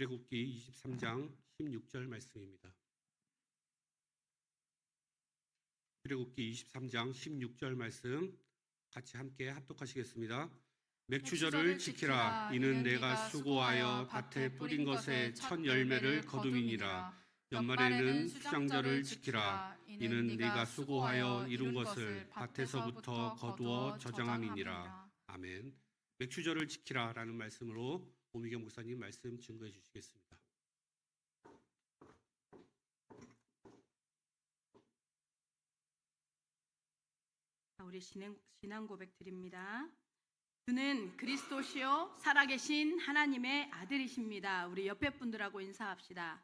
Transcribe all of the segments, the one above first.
출애굽기 23장 16절 말씀입니다. 출애굽기 23장 16절 말씀 같이 함께 합독하시겠습니다. 맥추절을 지키라. 이는 내가 수고하여 밭에 뿌린 것에 첫 열매를 거둠이니라. 연말에는 수장절을 지키라. 이는 네가 수고하여 이룬 것을 밭에서부터 거두어 저장함이니라. 아멘. 맥추절을 지키라 라는 말씀으로 오미경 목사님 말씀 증거해 주시겠습니다. 우리 신앙 고백 드립니다. 주는 그리스도시요 살아계신 하나님의 아들이십니다. 우리 옆에 분들하고 인사합시다.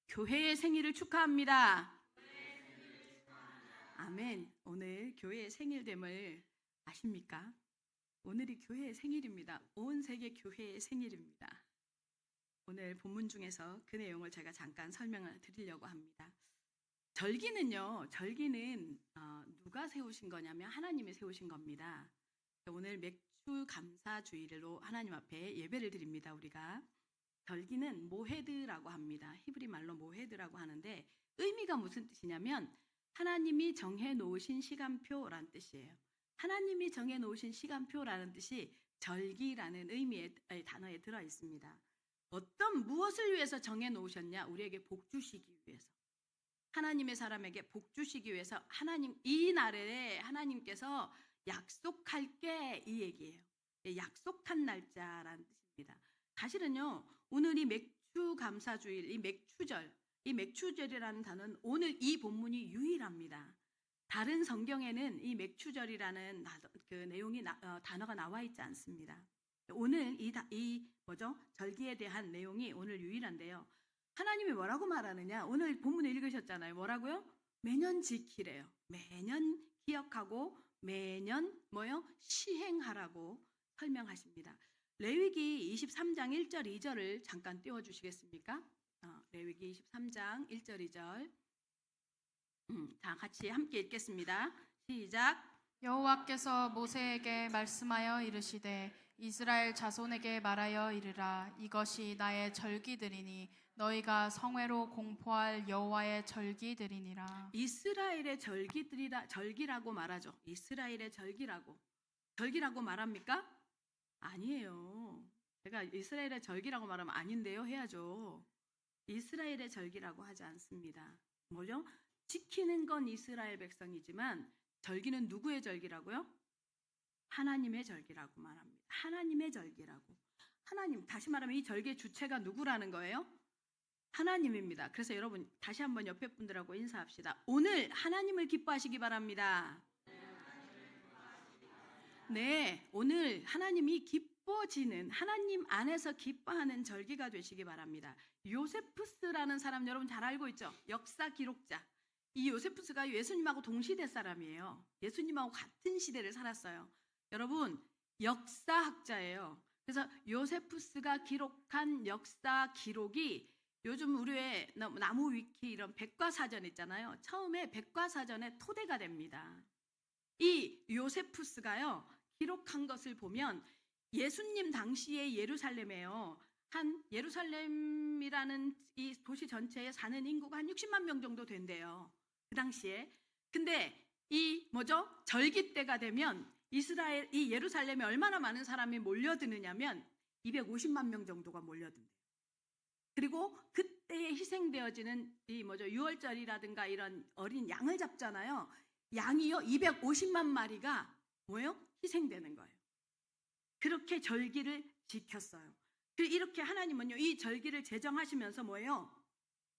교회의 생일을 축하합니다. 아멘. 오늘 교회의 생일됨을 아십니까? 오늘이 교회의 생일입니다. 온 세계 교회의 생일입니다. 오늘 본문 중에서 그 내용을 제가 잠깐 설명을 드리려고 합니다. 절기는 누가 세우신 거냐면 하나님이 세우신 겁니다. 오늘 맥추 감사주일로 하나님 앞에 예배를 드립니다. 우리가 절기는 모헤드라고 합니다. 히브리 말로 모헤드라고 하는데 의미가 무슨 뜻이냐면 하나님이 정해 놓으신 시간표라는 뜻이에요. 하나님이 정해 놓으신 시간표라는 뜻이 절기라는 의미의 단어에 들어 있습니다. 무엇을 위해서 정해 놓으셨냐? 우리에게 복 주시기 위해서. 하나님의 사람에게 복 주시기 위해서 이 날에 하나님께서 약속할게 이 얘기예요. 약속한 날짜라는 뜻입니다. 사실은요, 오늘 이 맥추 감사주일, 이 맥추절이라는 단어는 오늘 이 본문이 유일합니다. 다른 성경에는 이 맥추절이라는 단어가 나와 있지 않습니다. 오늘 절기에 대한 내용이 오늘 유일한데요. 하나님이 뭐라고 말하느냐? 오늘 본문을 읽으셨잖아요. 뭐라고요? 매년 지키래요. 매년 기억하고 매년 시행하라고 설명하십니다. 레위기 23장 1절 2절을 잠깐 띄워주시겠습니까? 레위기 23장 1절 2절 다 같이 함께 읽겠습니다. 시작. 여호와께서 모세에게 말씀하여 이르시되 이스라엘 자손에게 말하여 이르라. 이것이 나의 절기들이니 너희가 성회로 공포할 여호와의 절기들이니라. 이스라엘의 절기라고 말하죠. 이스라엘의 절기라고 말합니까? 아니에요. 제가 이스라엘의 절기라고 말하면 아닌데요 해야죠. 이스라엘의 절기라고 하지 않습니다. 뭐죠? 지키는 건 이스라엘 백성이지만 절기는 누구의 절기라고요? 하나님의 절기라고 말합니다. 하나님의 절기라고. 하나님, 다시 말하면 이 절기의 주체가 누구라는 거예요? 하나님입니다. 그래서 여러분 다시 한번 옆에 분들하고 인사합시다. 오늘 하나님을 기뻐하시기 바랍니다. 네, 오늘 하나님이 기뻐지는, 하나님 안에서 기뻐하는 절기가 되시기 바랍니다. 요세푸스라는 사람 여러분 잘 알고 있죠? 역사 기록자. 이 요세푸스가 예수님하고 동시대 사람이에요. 예수님하고 같은 시대를 살았어요. 여러분 역사학자예요. 그래서 요세푸스가 기록한 역사 기록이 요즘 우리의 나무 위키 이런 백과사전 있잖아요. 처음에 백과사전의 토대가 됩니다. 이 요세푸스가요 기록한 것을 보면 예수님 당시에 예루살렘에요. 한 예루살렘이라는 이 도시 전체에 사는 인구가 한 60만 명 정도 된대요. 그 당시에. 근데 절기 때가 되면 이 예루살렘에 얼마나 많은 사람이 몰려드느냐면 250만 명 정도가 몰려든대요. 그리고 그때에 희생되어지는 유월절이라든가 이런 어린 양을 잡잖아요. 양이요 250만 마리가 희생되는 거예요. 그렇게 절기를 지켰어요. 이렇게 하나님은요 이 절기를 제정하시면서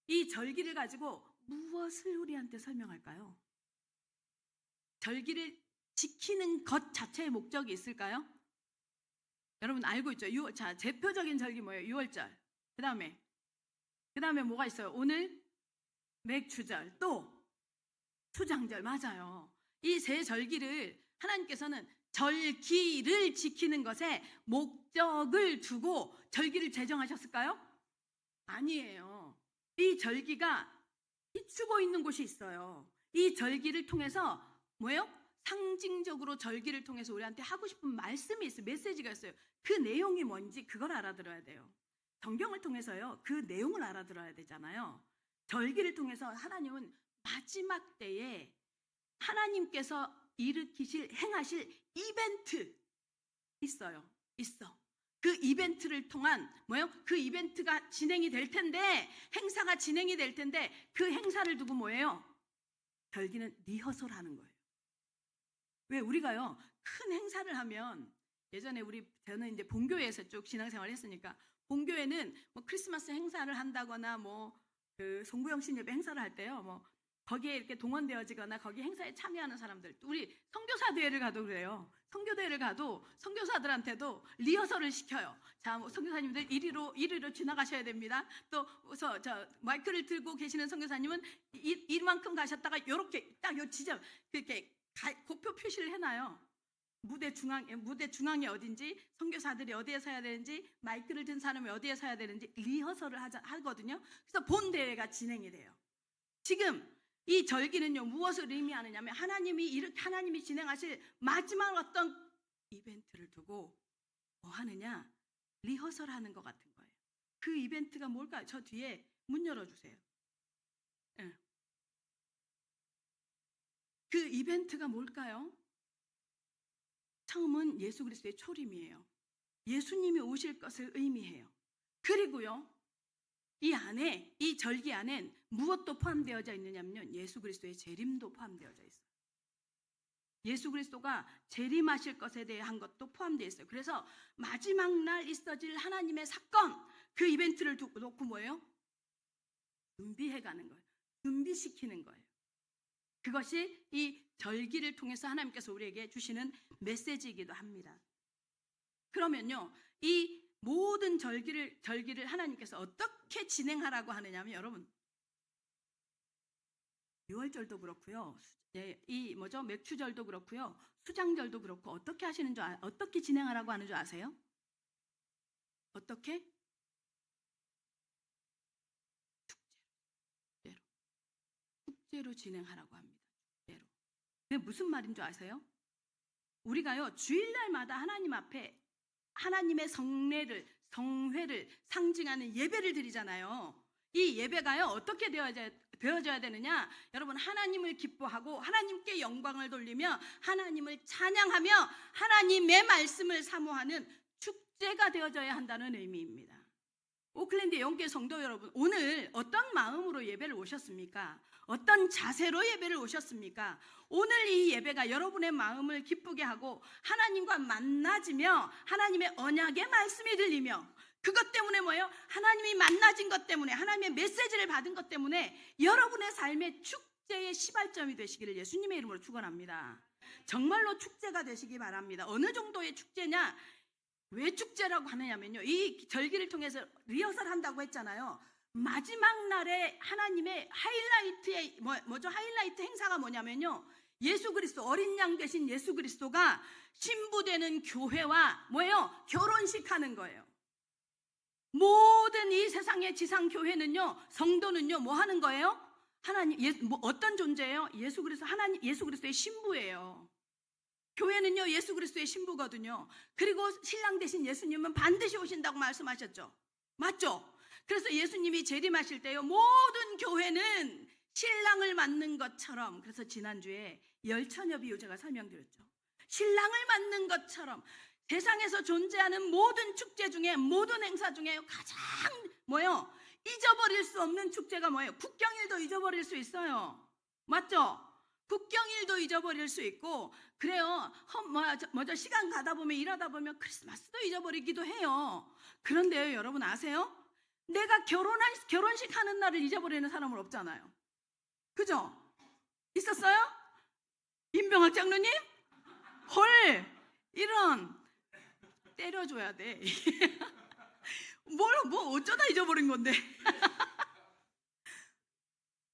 이 절기를 가지고 무엇을 우리한테 설명할까요? 절기를 지키는 것 자체의 목적이 있을까요? 여러분 알고 있죠? 대표적인 절기 뭐예요? 유월절. 그 다음에 뭐가 있어요? 오늘 맥추절, 또 수장절. 맞아요. 이 세 절기를 하나님께서는 절기를 지키는 것에 목적을 두고 절기를 제정하셨을까요? 아니에요. 이 절기가 비추고 있는 곳이 있어요. 이 절기를 통해서 상징적으로 절기를 통해서 우리한테 하고 싶은 말씀이 있어요. 메시지가 있어요. 그 내용이 뭔지 그걸 알아들어야 돼요. 성경을 통해서요, 그 내용을 알아들어야 되잖아요. 절기를 통해서 하나님은 마지막 때에 하나님께서 일으키실, 행하실 이벤트 있어. 그 이벤트를 통한 그 이벤트가 진행이 될 텐데, 행사가 진행이 될 텐데, 그 행사를 두고 절기는 리허설하는 거예요. 왜 우리가요, 큰 행사를 하면, 예전에 저는 이제 본교회에서 쭉 신앙생활을 했으니까, 본교회는 크리스마스 행사를 한다거나 그 송구영신 예배 행사를 할 때요, 거기에 이렇게 동원되어지거나 거기 행사에 참여하는 사람들, 우리 선교사 대회를 가도 그래요. 선교 대회를 가도 선교사들한테도 리허설을 시켜요. 자, 선교사님들 이리로 지나가셔야 됩니다. 또 저 마이크를 들고 계시는 선교사님은 이만큼 가셨다가 이렇게 딱 요 지점 그렇게 곡표 표시를 해놔요. 무대 중앙이 어딘지, 선교사들이 어디에 서야 되는지, 마이크를 든 사람이 어디에 서야 되는지 리허설을 하거든요. 그래서 본 대회가 진행이 돼요. 지금 이 절기는요, 무엇을 의미하느냐면 하나님이 진행하실 마지막 어떤 이벤트를 두고 뭐 하느냐? 리허설하는 것 같은 거예요. 그 이벤트가 뭘까요? 저 뒤에 문 열어주세요. 네. 그 이벤트가 뭘까요? 처음은 예수 그리스도의 초림이에요. 예수님이 오실 것을 의미해요. 그리고요, 이 절기 안엔 무엇도 포함되어져 있느냐면요, 예수 그리스도의 재림도 포함되어져 있어요. 예수 그리스도가 재림하실 것에 대한 것도 포함되어 있어요. 그래서 마지막 날 있어질 하나님의 사건, 그 이벤트를 놓고 준비해가는 거예요. 준비시키는 거예요. 그것이 이 절기를 통해서 하나님께서 우리에게 주시는 메시지이기도 합니다. 그러면요, 이 모든 절기를 하나님께서 어떻게 진행하라고 하느냐면, 여러분, 유월절도 그렇고요, 맥추절도 그렇고요, 수장절도 그렇고, 어떻게 진행하라고 하는 줄 아세요? 어떻게? 축제로 진행하라고 합니다. 축제로. 그게 무슨 말인 줄 아세요? 우리가요, 주일날마다 하나님 앞에 하나님의 성회를 상징하는 예배를 드리잖아요. 이 예배가요, 어떻게 되어져야 되느냐? 여러분, 하나님을 기뻐하고 하나님께 영광을 돌리며 하나님을 찬양하며 하나님의 말씀을 사모하는 축제가 되어져야 한다는 의미입니다. 오클랜드 영계 성도 여러분, 오늘 어떤 마음으로 예배를 오셨습니까? 어떤 자세로 예배를 오셨습니까? 오늘 이 예배가 여러분의 마음을 기쁘게 하고 하나님과 만나지며 하나님의 언약의 말씀이 들리며, 그것 때문에 하나님이 만나진 것 때문에, 하나님의 메시지를 받은 것 때문에 여러분의 삶의 축제의 시발점이 되시기를 예수님의 이름으로 축원합니다. 정말로 축제가 되시기 바랍니다. 어느 정도의 축제냐? 왜 축제라고 하느냐면요, 이 절기를 통해서 리허설 한다고 했잖아요. 마지막 날에 하나님의 하이라이트 행사가 뭐냐면요, 예수 그리스도, 어린 양 되신 예수 그리스도가 신부되는 교회와 결혼식 하는 거예요. 모든 이 세상의 지상 교회는요, 성도는요, 뭐 하는 거예요? 어떤 존재예요? 예수 그리스도의 신부예요. 교회는요, 예수 그리스도의 신부거든요. 그리고 신랑 되신 예수님은 반드시 오신다고 말씀하셨죠. 맞죠? 그래서 예수님이 재림하실 때요, 모든 교회는 신랑을 맞는 것처럼, 그래서 지난주에 열처녀 비유 제가 설명드렸죠. 신랑을 맞는 것처럼 세상에서 존재하는 모든 축제 중에, 모든 행사 중에 가장 잊어버릴 수 없는 축제가 뭐예요? 국경일도 잊어버릴 수 있어요. 맞죠? 국경일도 잊어버릴 수 있고, 그래요. 시간 가다 보면, 일하다 보면 크리스마스도 잊어버리기도 해요. 그런데요, 여러분 아세요? 내가 결혼식 하는 날을 잊어버리는 사람은 없잖아요. 그죠? 있었어요? 임병학 장로님? 헐, 이런, 때려줘야 돼. 뭐 어쩌다 잊어버린 건데.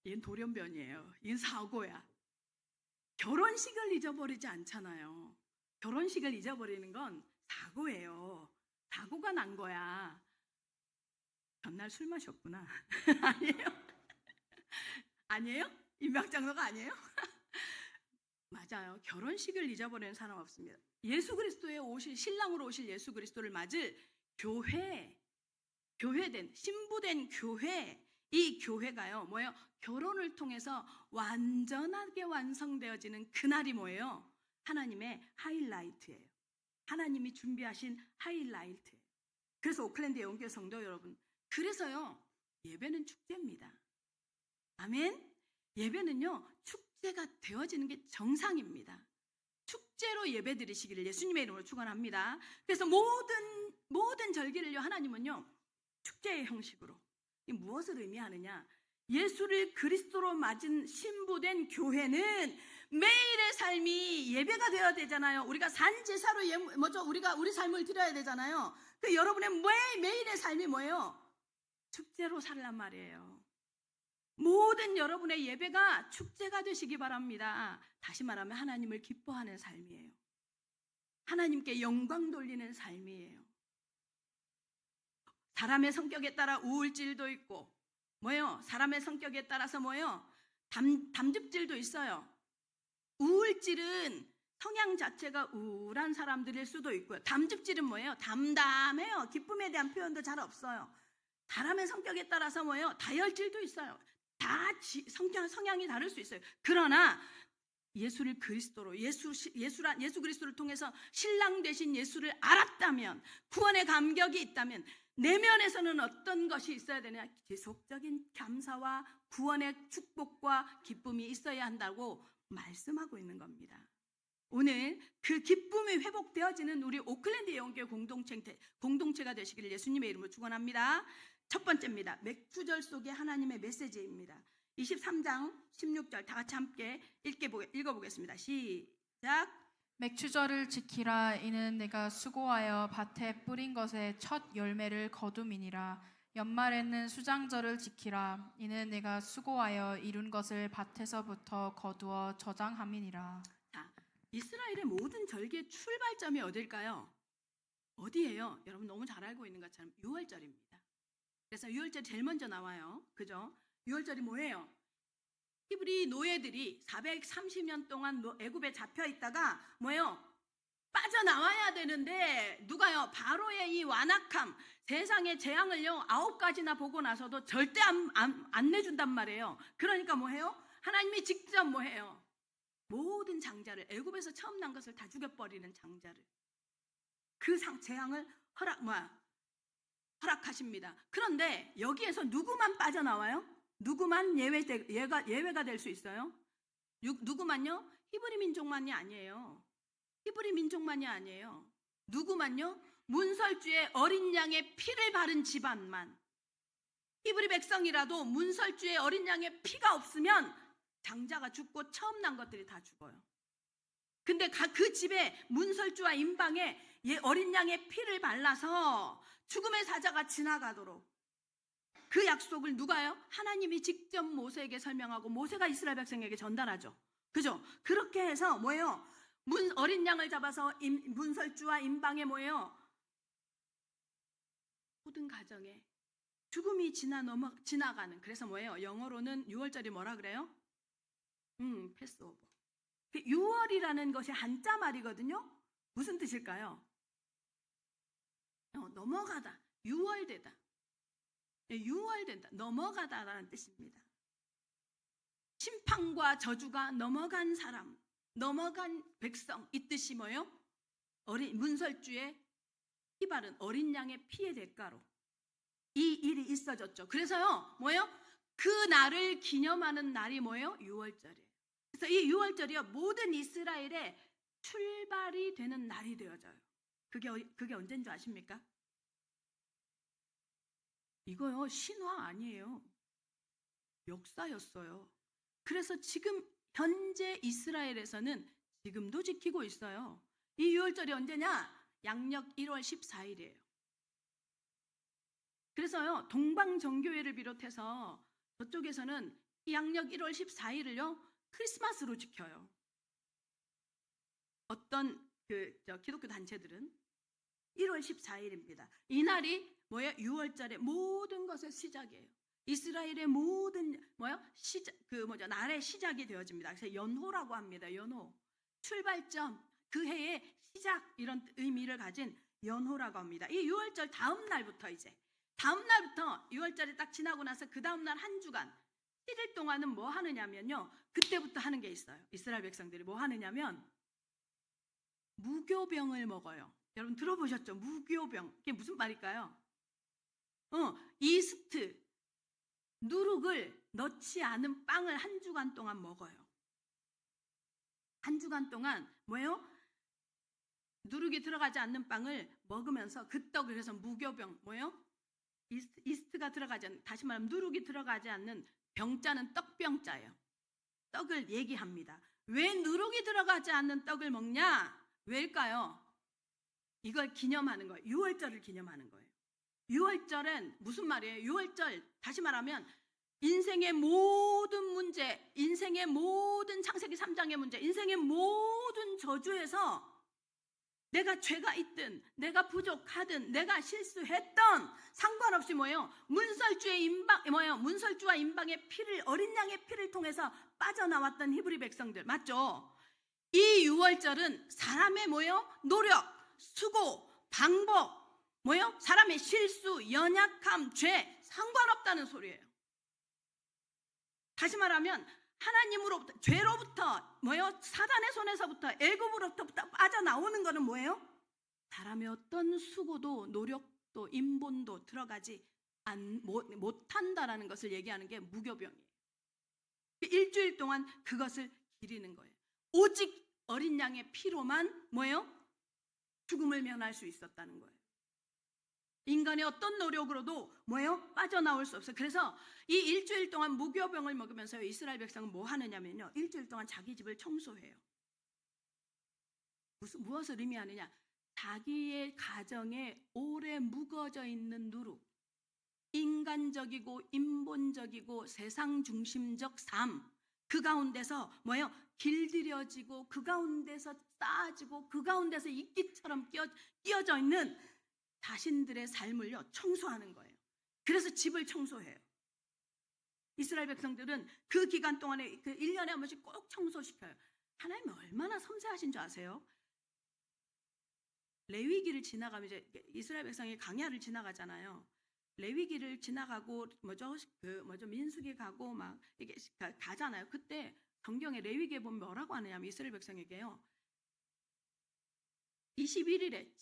얘는 돌연변이에요. 얘는 사고야. 결혼식을 잊어버리지 않잖아요. 결혼식을 잊어버리는 건 사고예요. 사고가 난 거야. 전날 술 마셨구나. 아니에요? 아니에요? 임박장로가 아니에요? 맞아요. 결혼식을 잊어버리는 사람 없습니다. 예수 그리스도의 신랑으로 오실 예수 그리스도를 맞을 교회된 신부된 교회, 이 교회가요 뭐예요? 결혼을 통해서 완전하게 완성되어지는 그날이 뭐예요? 하나님의 하이라이트예요. 하나님이 준비하신 하이라이트예요. 그래서 오클랜드 영교 성도 여러분, 그래서요 예배는 축제입니다. 아멘. 예배는요 축제가 되어지는 게 정상입니다. 축제로 예배 드리시기를 예수님의 이름으로 축원합니다. 그래서 모든 절기를요 하나님은요 축제의 형식으로. 이 무엇을 의미하느냐? 예수를 그리스도로 맞은 신부된 교회는 매일의 삶이 예배가 되어야 되잖아요. 우리가 산제사로 우리 삶을 드려야 되잖아요. 그 여러분의 매일의 삶이 뭐예요? 축제로 살란 말이에요. 모든 여러분의 예배가 축제가 되시기 바랍니다. 다시 말하면 하나님을 기뻐하는 삶이에요. 하나님께 영광 돌리는 삶이에요. 사람의 성격에 따라 우울질도 있고 뭐예요? 사람의 성격에 따라서 뭐예요? 담즙질도 있어요. 우울질은 성향 자체가 우울한 사람들일 수도 있고요. 담즙질은 뭐예요? 담담해요. 기쁨에 대한 표현도 잘 없어요. 사람의 성격에 따라서 뭐예요? 다혈질도 있어요. 다 성향이 다를 수 있어요. 그러나 예수를 그리스도로 예수 그리스도를 통해서 신랑 되신 예수를 알았다면, 구원의 감격이 있다면 내면에서는 어떤 것이 있어야 되냐? 지속적인 감사와 구원의 축복과 기쁨이 있어야 한다고 말씀하고 있는 겁니다. 오늘 그 기쁨이 회복되어지는 우리 오클랜드 예언교회 공동체가 되시기를 예수님의 이름으로 축원합니다. 첫 번째입니다. 맥주절 속의 하나님의 메시지입니다. 23장 16절 다 같이 함께 읽어보겠습니다. 시작. 맥추절을 지키라. 이는 내가 수고하여 밭에 뿌린 것의 첫 열매를 거둠이니라. 연말에는 수장절을 지키라. 이는 내가 수고하여 이룬 것을 밭에서부터 거두어 저장함이니라. 자, 이스라엘의 모든 절기의 출발점이 어딜까요? 어디예요? 여러분 너무 잘 알고 있는 것처럼 6월절입니다. 그래서 6월절이 제일 먼저 나와요. 그죠? 6월절이 뭐예요? 히브리 노예들이 430년 동안 애굽에 잡혀 있다가 뭐예요? 빠져나와야 되는데 누가요? 바로의 이 완악함, 세상의 재앙을요 9가지나 보고 나서도 절대 안 내준단 말이에요. 그러니까 뭐해요? 하나님이 직접 뭐해요? 모든 장자를, 애굽에서 처음 난 것을 다 죽여버리는 장자를, 그 재앙을 허락하십니다. 그런데 여기에서 누구만 빠져나와요? 누구만 예외가 될 수 있어요? 누구만요? 히브리 민족만이 아니에요. 히브리 민족만이 아니에요. 누구만요? 문설주의 어린 양의 피를 바른 집안만. 히브리 백성이라도 문설주의 어린 양의 피가 없으면 장자가 죽고 처음 난 것들이 다 죽어요. 근데 그 집에 문설주와 임방에 어린 양의 피를 발라서 죽음의 사자가 지나가도록, 그 약속을 누가요? 하나님이 직접 모세에게 설명하고 모세가 이스라엘 백성에게 전달하죠. 그죠? 그렇게 해서 뭐예요? 어린 양을 잡아서 문설주와 임방에 뭐예요? 모든 가정에 죽음이 지나가는. 그래서 뭐예요? 영어로는 6월절이 뭐라 그래요? 패스오버. 6월이라는 것이 한자 말이거든요. 무슨 뜻일까요? 넘어가다, 6월되다. 6월된다, 넘어가다라는 뜻입니다. 심판과 저주가 넘어간 사람, 넘어간 백성, 이 뜻이 뭐예요? 문설주의 피 바른 어린 양의 피의 대가로 이 일이 있어졌죠. 그래서요, 뭐예요? 그 날을 기념하는 날이 뭐예요? 6월절이에요. 그래서 이 6월절이요, 모든 이스라엘의 출발이 되는 날이 되어져요. 그게 언제인 줄 아십니까? 이거요, 신화 아니에요. 역사였어요. 그래서 지금 현재 이스라엘에서는 지금도 지키고 있어요. 이 6월절이 언제냐? 양력 1월 14일이에요. 그래서요, 동방정교회를 비롯해서 저쪽에서는 이 양력 1월 14일을요 크리스마스로 지켜요. 어떤 기독교 단체들은 1월 14일입니다. 이날이 뭐예요? 6월절의 모든 것의 시작이에요. 이스라엘의 모든 날의 시작이 되어집니다. 그래서 연호라고 합니다. 연호. 출발점, 그 해의 시작, 이런 의미를 가진 연호라고 합니다. 이 6월절 다음 날부터 이제 다음 날부터 6월절이 딱 지나고 나서 그 다음 날 한 주간 7일 동안은 뭐 하느냐면요. 그때부터 하는 게 있어요. 이스라엘 백성들이 뭐 하느냐면 무교병을 먹어요. 여러분 들어보셨죠? 무교병. 이게 무슨 말일까요? 이스트, 누룩을 넣지 않은 빵을 한 주간 동안 먹어요. 한 주간 동안 뭐예요? 누룩이 들어가지 않는 빵을 먹으면서 그 떡을, 그래서 무교병, 뭐예요? 이스트가 들어가지 않는, 다시 말하면 누룩이 들어가지 않는 병자는 떡병자예요. 떡을 얘기합니다. 왜 누룩이 들어가지 않는 떡을 먹냐? 왜일까요? 이걸 기념하는 거예요. 6월절을 기념하는 거예요. 6월절은 무슨 말이에요? 6월절, 다시 말하면 인생의 모든 문제, 인생의 모든 창세기 3장의 문제, 인생의 모든 저주에서 내가 죄가 있든 내가 부족하든 내가 실수했던 상관없이 뭐예요? 문설주와 임방의 피를, 어린 양의 피를 통해서 빠져나왔던 히브리 백성들 맞죠? 이 6월절은 사람의 뭐예요? 노력, 수고, 방법, 뭐예요? 사람의 실수, 연약함, 죄 상관없다는 소리예요. 다시 말하면 하나님으로부터, 죄로부터 뭐예요? 사단의 손에서부터, 애굽으로부터 빠져나오는 것은 뭐예요? 사람의 어떤 수고도 노력도 인본도 들어가지 못한다라는 것을 얘기하는 게 무교병이에요. 일주일 동안 그것을 기리는 거예요. 오직 어린 양의 피로만 뭐예요? 죽음을 면할 수 있었다는 거예요. 인간의 어떤 노력으로도 뭐예요? 빠져나올 수 없어요. 그래서 이 일주일 동안 무교병을 먹으면서 이스라엘 백성은 뭐 하느냐면요, 일주일 동안 자기 집을 청소해요. 무엇을 의미하느냐? 자기의 가정에 오래 묵어져 있는 누룩, 인간적이고 인본적이고 세상 중심적 삶, 그 가운데서 뭐예요? 길들여지고 그 가운데서 쌓아지고 그 가운데서 이끼처럼 끼어져 있는 자신들의 삶을요 청소하는 거예요. 그래서 집을 청소해요. 이스라엘 백성들은 그 기간 동안에 그 1년에 한 번씩 꼭 청소시켜요. 하나님이 얼마나 섬세하신 줄 아세요? 레위기를 지나가면 이제 이스라엘 백성이 광야를 지나가잖아요. 레위기를 지나가고 민수기 가고 막 이게 가잖아요. 그때 성경에 레위기에 보면 뭐라고 하느냐면 이스라엘 백성에게요. 21일에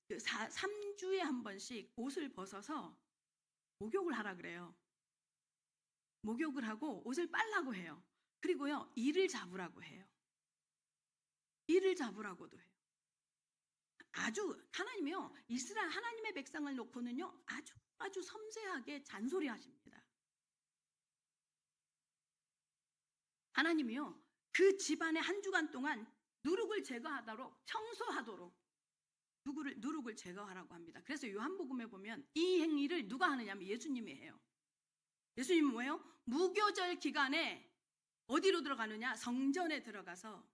3주에 한 번씩 옷을 벗어서 목욕을 하라 그래요. 목욕을 하고 옷을 빨라고 해요. 그리고요, 이를 잡으라고 해요. 이를 잡으라고도 해요. 아주 하나님이요, 이스라엘 하나님의 백성을 놓고는요 아주 섬세하게 잔소리하십니다. 하나님이요 그 집안의 한 주간 동안 누룩을 제거하도록, 청소하도록 누룩을 제거하라고 합니다. 그래서 요한복음에 보면 이 행위를 누가 하느냐면 예수님이 해요. 예수님은 뭐예요? 무교절 기간에 어디로 들어가느냐? 성전에 들어가서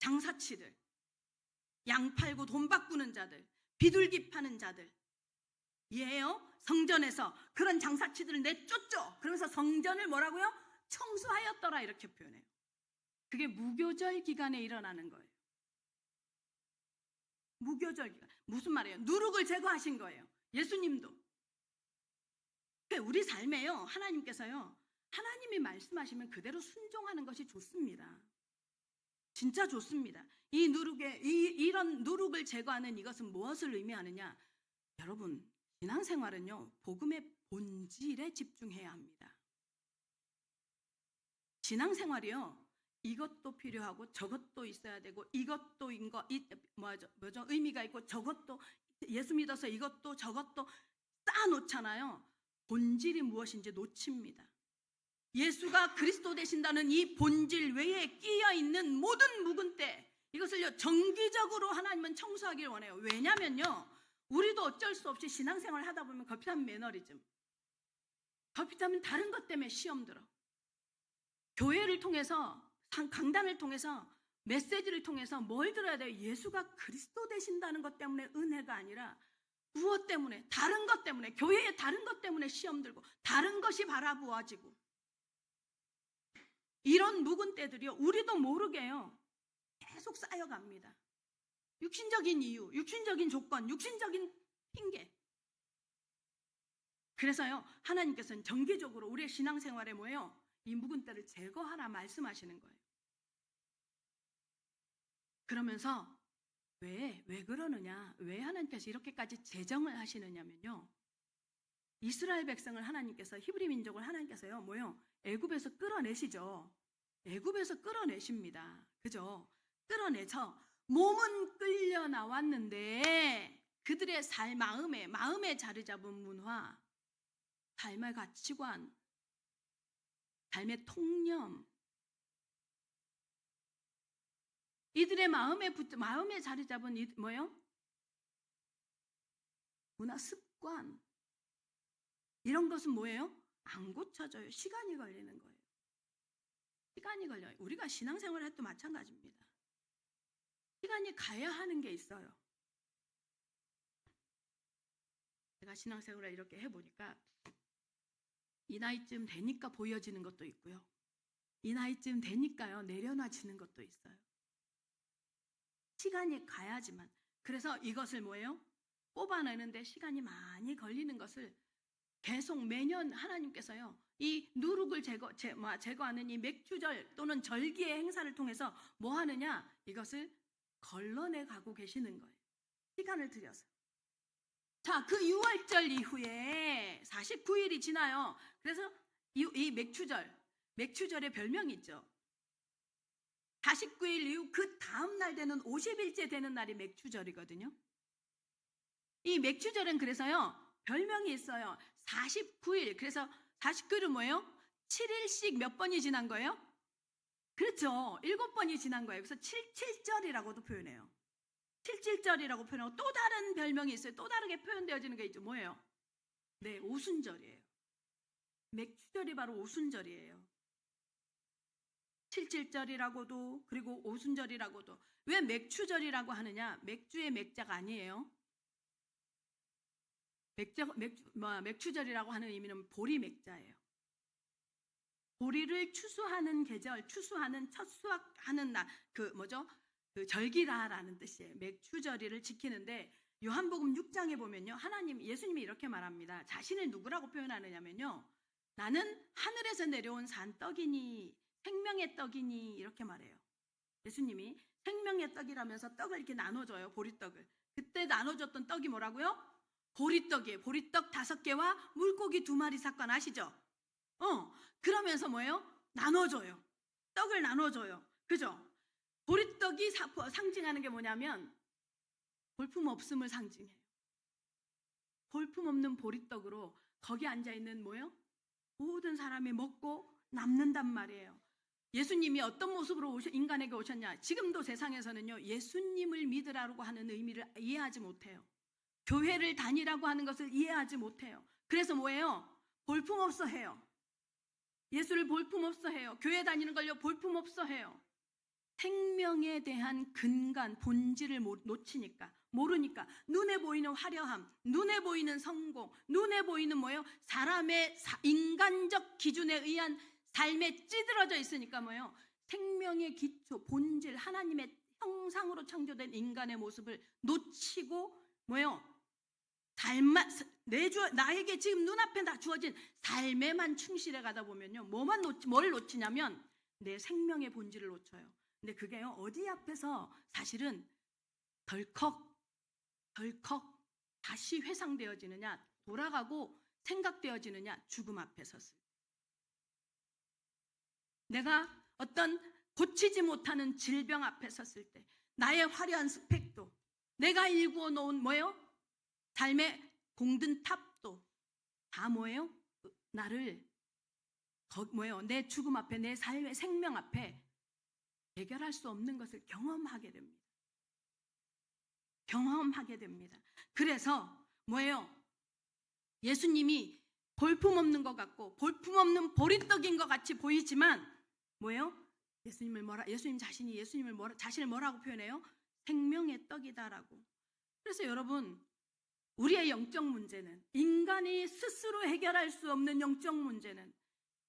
장사치들, 양 팔고 돈 바꾸는 자들, 비둘기 파는 자들, 이에요. 성전에서 그런 장사치들을 내쫓죠. 그러면서 성전을 뭐라고요? 청소하였더라, 이렇게 표현해요. 그게 무교절 기간에 일어나는 거예요. 무교절 기간. 무슨 말이에요? 누룩을 제거하신 거예요. 예수님도. 우리 삶에요, 하나님께서요, 하나님이 말씀하시면 그대로 순종하는 것이 좋습니다. 진짜 좋습니다. 이런 누룩을 제거하는 이것은 무엇을 의미하느냐? 여러분, 신앙생활은요, 복음의 본질에 집중해야 합니다. 신앙생활이요, 이것도 필요하고 저것도 있어야 되고 이것도 의미가 있고 저것도, 예수 믿어서 이것도 저것도 쌓아놓잖아요. 본질이 무엇인지 놓칩니다. 예수가 그리스도 되신다는 이 본질 외에 끼어있는 모든 묵은 때, 이것을 정기적으로 하나님은 청소하길 원해요. 왜냐면요, 우리도 어쩔 수 없이 신앙생활을 하다 보면 급한 매너리즘, 급하면 다른 것 때문에 시험 들어. 교회를 통해서, 강단을 통해서, 메시지를 통해서 뭘 들어야 돼요? 예수가 그리스도 되신다는 것 때문에 은혜가 아니라 무엇 때문에, 다른 것 때문에, 교회의 다른 것 때문에 시험 들고 다른 것이 바라보아지고, 이런 묵은 때들이요, 우리도 모르게요 계속 쌓여갑니다. 육신적인 이유, 육신적인 조건, 육신적인 핑계. 그래서요, 하나님께서는 정기적으로 우리의 신앙생활에 뭐예요? 이 묵은 때를 제거하라 말씀하시는 거예요. 그러면서 왜 그러느냐? 왜 하나님께서 이렇게까지 제정을 하시느냐면요. 이스라엘 백성을 하나님께서, 히브리 민족을 하나님께서요, 뭐요? 애굽에서 끌어내시죠. 애굽에서 끌어내십니다. 그죠? 끌어내서 몸은 끌려 나왔는데 그들의 마음에 자리 잡은 문화, 삶의 가치관, 삶의 통념, 이들의 마음에 자리 잡은 뭐예요? 문화 습관, 이런 것은 뭐예요? 안 고쳐져요. 시간이 걸리는 거예요. 시간이 걸려요. 우리가 신앙생활을 해도 마찬가지입니다. 시간이 가야 하는 게 있어요. 제가 신앙생활을 이렇게 해보니까 이 나이쯤 되니까 보여지는 것도 있고요. 이 나이쯤 되니까요, 내려놔지는 것도 있어요. 시간이 가야지만. 그래서 이것을 뭐예요? 뽑아내는데 시간이 많이 걸리는 것을 계속 매년 하나님께서요, 이 누룩을 제거하는 이 맥주절 또는 절기의 행사를 통해서 뭐 하느냐? 이것을 걸러내 가고 계시는 거예요. 시간을 들여서. 자, 그 6월절 이후에 49일이 지나요. 그래서 이 맥주절의 별명이 있죠. 49일 이후 그 다음 날 되는 50일째 되는 날이 맥주절이거든요. 이 맥주절은 그래서요, 별명이 있어요. 49일. 그래서 49일은 뭐예요? 7일씩 몇 번이 지난 거예요? 그렇죠. 7번이 지난 거예요. 그래서 77절이라고도 표현해요. 77절이라고 표현하고, 또 다른 별명이 있어요. 또 다르게 표현되어지는 게 있죠. 뭐예요? 네, 오순절이에요. 맥주절이 바로 오순절이에요. 77절이라고도, 그리고 오순절이라고도. 왜 맥주절이라고 하느냐? 맥주의 맥자가 아니에요. 맥주절이라고 하는 의미는 보리 맥자예요. 보리를 추수하는 계절, 추수하는 첫 수확하는 날, 그 절기다라는 뜻이에요. 맥주절이를 지키는데, 요한복음 6장에 보면요, 예수님이 이렇게 말합니다. 자신을 누구라고 표현하느냐면요, 나는 하늘에서 내려온 산떡이니, 생명의 떡이니, 이렇게 말해요. 예수님이 생명의 떡이라면서 떡을 이렇게 나눠줘요. 보리떡을. 그때 나눠줬던 떡이 뭐라고요? 보리떡이에요. 보리떡 5개와 물고기 2마리 사건 아시죠? 그러면서 뭐예요? 나눠줘요. 떡을 나눠줘요. 그죠? 보리떡이 상징하는 게 뭐냐면 볼품 없음을 상징해요. 볼품 없는 보리떡으로 거기 앉아있는 뭐예요? 모든 사람이 먹고 남는단 말이에요. 예수님이 어떤 모습으로 인간에게 오셨냐? 지금도 세상에서는요, 예수님을 믿으라고 하는 의미를 이해하지 못해요. 교회를 다니라고 하는 것을 이해하지 못해요. 그래서 뭐예요? 볼품없어 해요. 예수를 볼품없어 해요. 교회 다니는 걸요, 볼품없어 해요. 생명에 대한 근간, 본질을 놓치니까, 모르니까, 눈에 보이는 화려함, 눈에 보이는 성공, 눈에 보이는 뭐예요? 사람의 인간적 기준에 의한 삶에 찌들어져 있으니까 뭐예요? 생명의 기초, 본질, 하나님의 형상으로 창조된 인간의 모습을 놓치고 뭐예요? 나에게 지금 눈앞에 다 주어진 삶에만 충실해 가다 보면요, 뭘 놓치냐면 내 생명의 본질을 놓쳐요. 근데 그게요, 어디 앞에서 사실은 덜컥 다시 회상되어지느냐, 돌아가고 생각되어지느냐, 죽음 앞에 섰을 때. 내가 어떤 고치지 못하는 질병 앞에 섰을 때, 나의 화려한 스펙도, 내가 일구어 놓은 뭐예요? 삶의 공든 탑도 다 뭐예요? 나를 내 죽음 앞에, 내 삶의 생명 앞에 해결할 수 없는 것을 경험하게 됩니다. 경험하게 됩니다. 그래서 뭐예요? 예수님이 볼품없는 것 같고 볼품없는 보리떡인 것 같이 보이지만 뭐예요? 예수님 자신을 뭐라고 표현해요? 생명의 떡이다라고. 그래서 여러분, 우리의 영적 문제는, 인간이 스스로 해결할 수 없는 영적 문제는,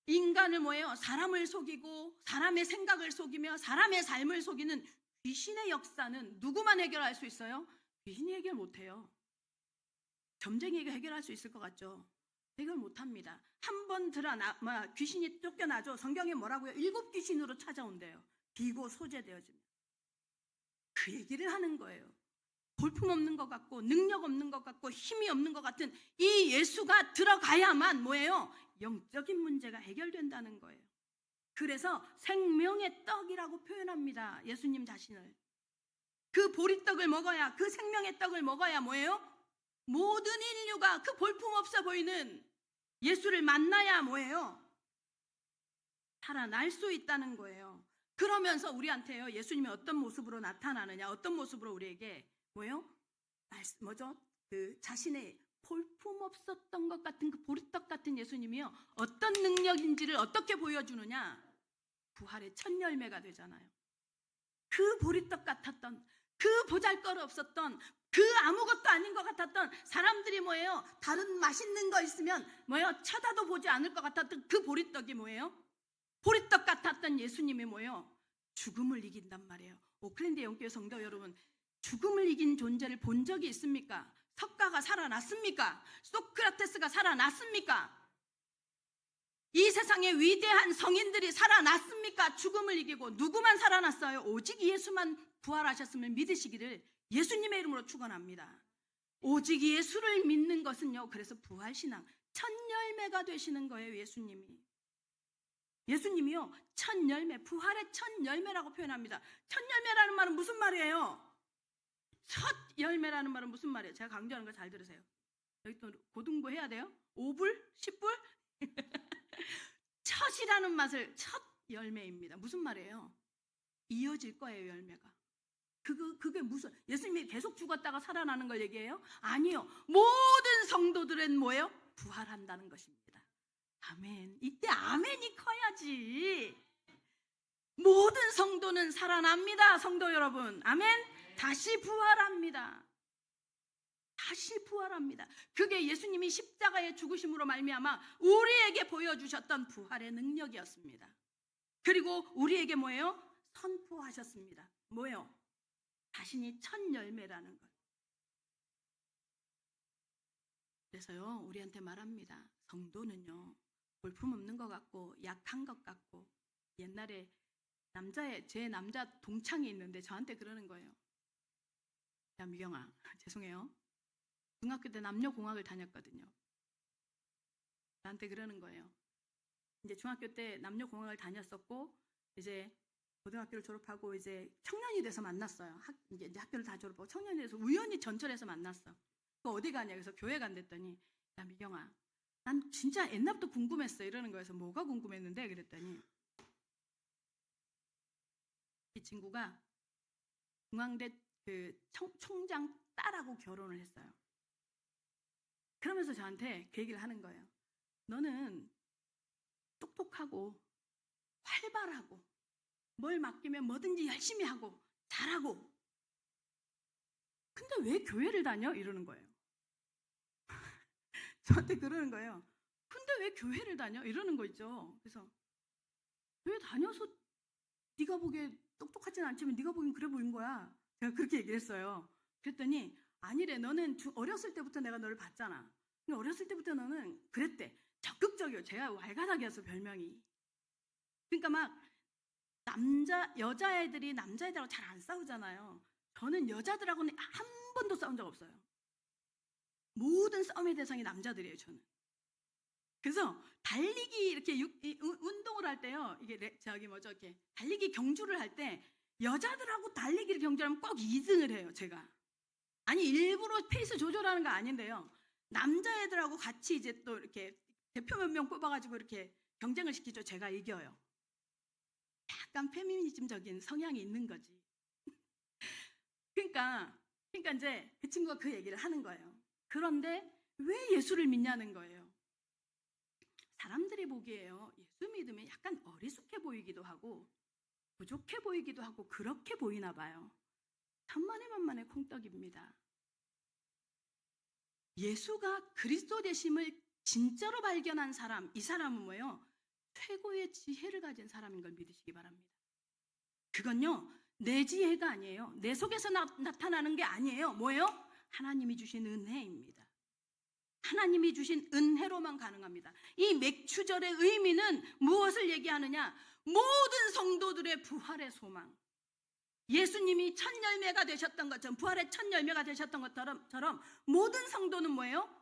인간을 뭐예요? 사람을 속이고 사람의 생각을 속이며 사람의 삶을 속이는 귀신의 역사는 누구만 해결할 수 있어요? 귀신이 해결 못해요. 점쟁이가 해결할 수 있을 것 같죠? 해결 못합니다. 한 번 귀신이 쫓겨나죠. 성경에 뭐라고요? 7 귀신으로 찾아온대요. 비고 소재되어집니다. 그 얘기를 하는 거예요. 볼품 없는 것 같고 능력 없는 것 같고 힘이 없는 것 같은 이 예수가 들어가야만 뭐예요? 영적인 문제가 해결된다는 거예요. 그래서 생명의 떡이라고 표현합니다. 예수님 자신을. 그 보리떡을 먹어야, 그 생명의 떡을 먹어야 뭐예요? 모든 인류가 그 볼품 없어 보이는 예수를 만나야 뭐예요? 살아날 수 있다는 거예요. 그러면서 우리한테요, 예수님이 어떤 모습으로 나타나느냐, 어떤 모습으로 우리에게 뭐예요? 그 자신의 볼품 없었던 것 같은 그 보리떡 같은 예수님이요, 어떤 능력인지를 어떻게 보여주느냐? 부활의 첫 열매가 되잖아요. 그 보리떡 같았던, 그 보잘것 없었던, 그 아무것도 아닌 것 같았던, 사람들이 뭐예요? 다른 맛있는 거 있으면 뭐예요? 쳐다도 보지 않을 것 같았던 그 보리떡이 뭐예요? 보리떡 같았던 예수님이 뭐예요? 죽음을 이긴단 말이에요. 오클랜드 영교회 성도 여러분, 죽음을 이긴 존재를 본 적이 있습니까? 석가가 살아났습니까? 소크라테스가 살아났습니까? 이 세상의 위대한 성인들이 살아났습니까? 죽음을 이기고. 누구만 살아났어요? 오직 예수만 부활하셨음을 믿으시기를 예수님의 이름으로 축원합니다. 오직 예수를 믿는 것은요, 그래서 부활신앙 첫 열매가 되시는 거예요. 예수님이요, 첫 열매, 부활의 첫 열매라고 표현합니다. 첫 열매라는 말은 무슨 말이에요? 첫 열매라는 말은 무슨 말이에요? 제가 강조하는 거 잘 들으세요. 여기 또 고등부 해야 돼요? 5불? 10불? 첫이라는 맛을, 첫 열매입니다. 무슨 말이에요? 이어질 거예요, 열매가. 그게 무슨, 예수님이 계속 죽었다가 살아나는 걸 얘기해요? 아니요. 모든 성도들은 뭐예요? 부활한다는 것입니다. 아멘. 이때 아멘이 커야지. 모든 성도는 살아납니다. 성도 여러분, 아멘. 다시 부활합니다. 다시 부활합니다. 그게 예수님이 십자가의 죽으심으로 말미암아 우리에게 보여주셨던 부활의 능력이었습니다. 그리고 우리에게 뭐예요? 선포하셨습니다. 뭐예요? 자신이 첫 열매라는 것. 그래서요, 우리한테 말합니다. 성도는요, 볼품 없는 것 같고 약한 것 같고. 옛날에 제 남자 동창이 있는데 저한테 그러는 거예요. 야, 미경아, 죄송해요. 중학교 때 남녀공학을 다녔거든요. 저한테 그러는 거예요. 이제 중학교 때 남녀공학을 다녔었고, 이제 고등학교를 졸업하고 이제 청년이 돼서 만났어요. 이제 학교를 다 졸업하고 청년이 돼서 우연히 전철에서 만났어. 어디 가냐? 그래서 교회 간댔더니, 야, 미경아, 난 진짜 옛날부터 궁금했어. 이러는 거여서 뭐가 궁금했는데? 그랬더니 이 친구가 중앙대 그 총장 딸하고 결혼을 했어요. 그러면서 저한테 그 얘기를 하는 거예요. 너는 똑똑하고 활발하고 뭘 맡기면 뭐든지 열심히 하고 잘하고, 근데 왜 교회를 다녀? 이러는 거예요. 저한테 그러는 거예요. 근데 왜 교회를 다녀? 이러는 거 있죠. 그래서 교회 다녀서 네가 보기에 똑똑하진 않지만 네가 보기엔 그래 보인 거야. 제가 그렇게 얘기를 했어요. 그랬더니 아니래, 너는 어렸을 때부터 내가 너를 봤잖아. 어렸을 때부터 너는 그랬대. 적극적이요. 제가 왈가닥이었어, 별명이. 그러니까 막 여자애들이 남자애들하고 잘 안 싸우잖아요. 저는 여자들하고는 한 번도 싸운 적 없어요. 모든 싸움의 대상이 남자들이에요, 저는. 그래서 달리기 이렇게 운동을 할 때요, 이게 이렇게 달리기 경주를 할 때 여자들하고 달리기를 경주하면 꼭 2등을 해요, 제가. 아니, 일부러 페이스 조절하는 거 아닌데요. 남자애들하고 같이 이제 또 이렇게 대표 몇 명 뽑아가지고 이렇게 경쟁을 시키죠. 제가 이겨요. 약간 페미니즘적인 성향이 있는 거지. 그러니까 이제 그 친구가 그 얘기를 하는 거예요. 그런데 왜 예수를 믿냐는 거예요. 사람들이 보기에요, 예수 믿으면 약간 어리숙해 보이기도 하고 부족해 보이기도 하고 그렇게 보이나 봐요. 천만에 만만의 콩떡입니다. 예수가 그리스도 되심을 진짜로 발견한 사람, 이 사람은 뭐예요? 최고의 지혜를 가진 사람인 걸 믿으시기 바랍니다. 그건요, 내 지혜가 아니에요. 내 속에서 나타나는 게 아니에요. 뭐예요? 하나님이 주신 은혜입니다. 하나님이 주신 은혜로만 가능합니다. 이 맥추절의 의미는 무엇을 얘기하느냐? 모든 성도들의 부활의 소망. 예수님이 첫 열매가 되셨던 것처럼, 부활의 첫 열매가 되셨던 것처럼 모든 성도는 뭐예요?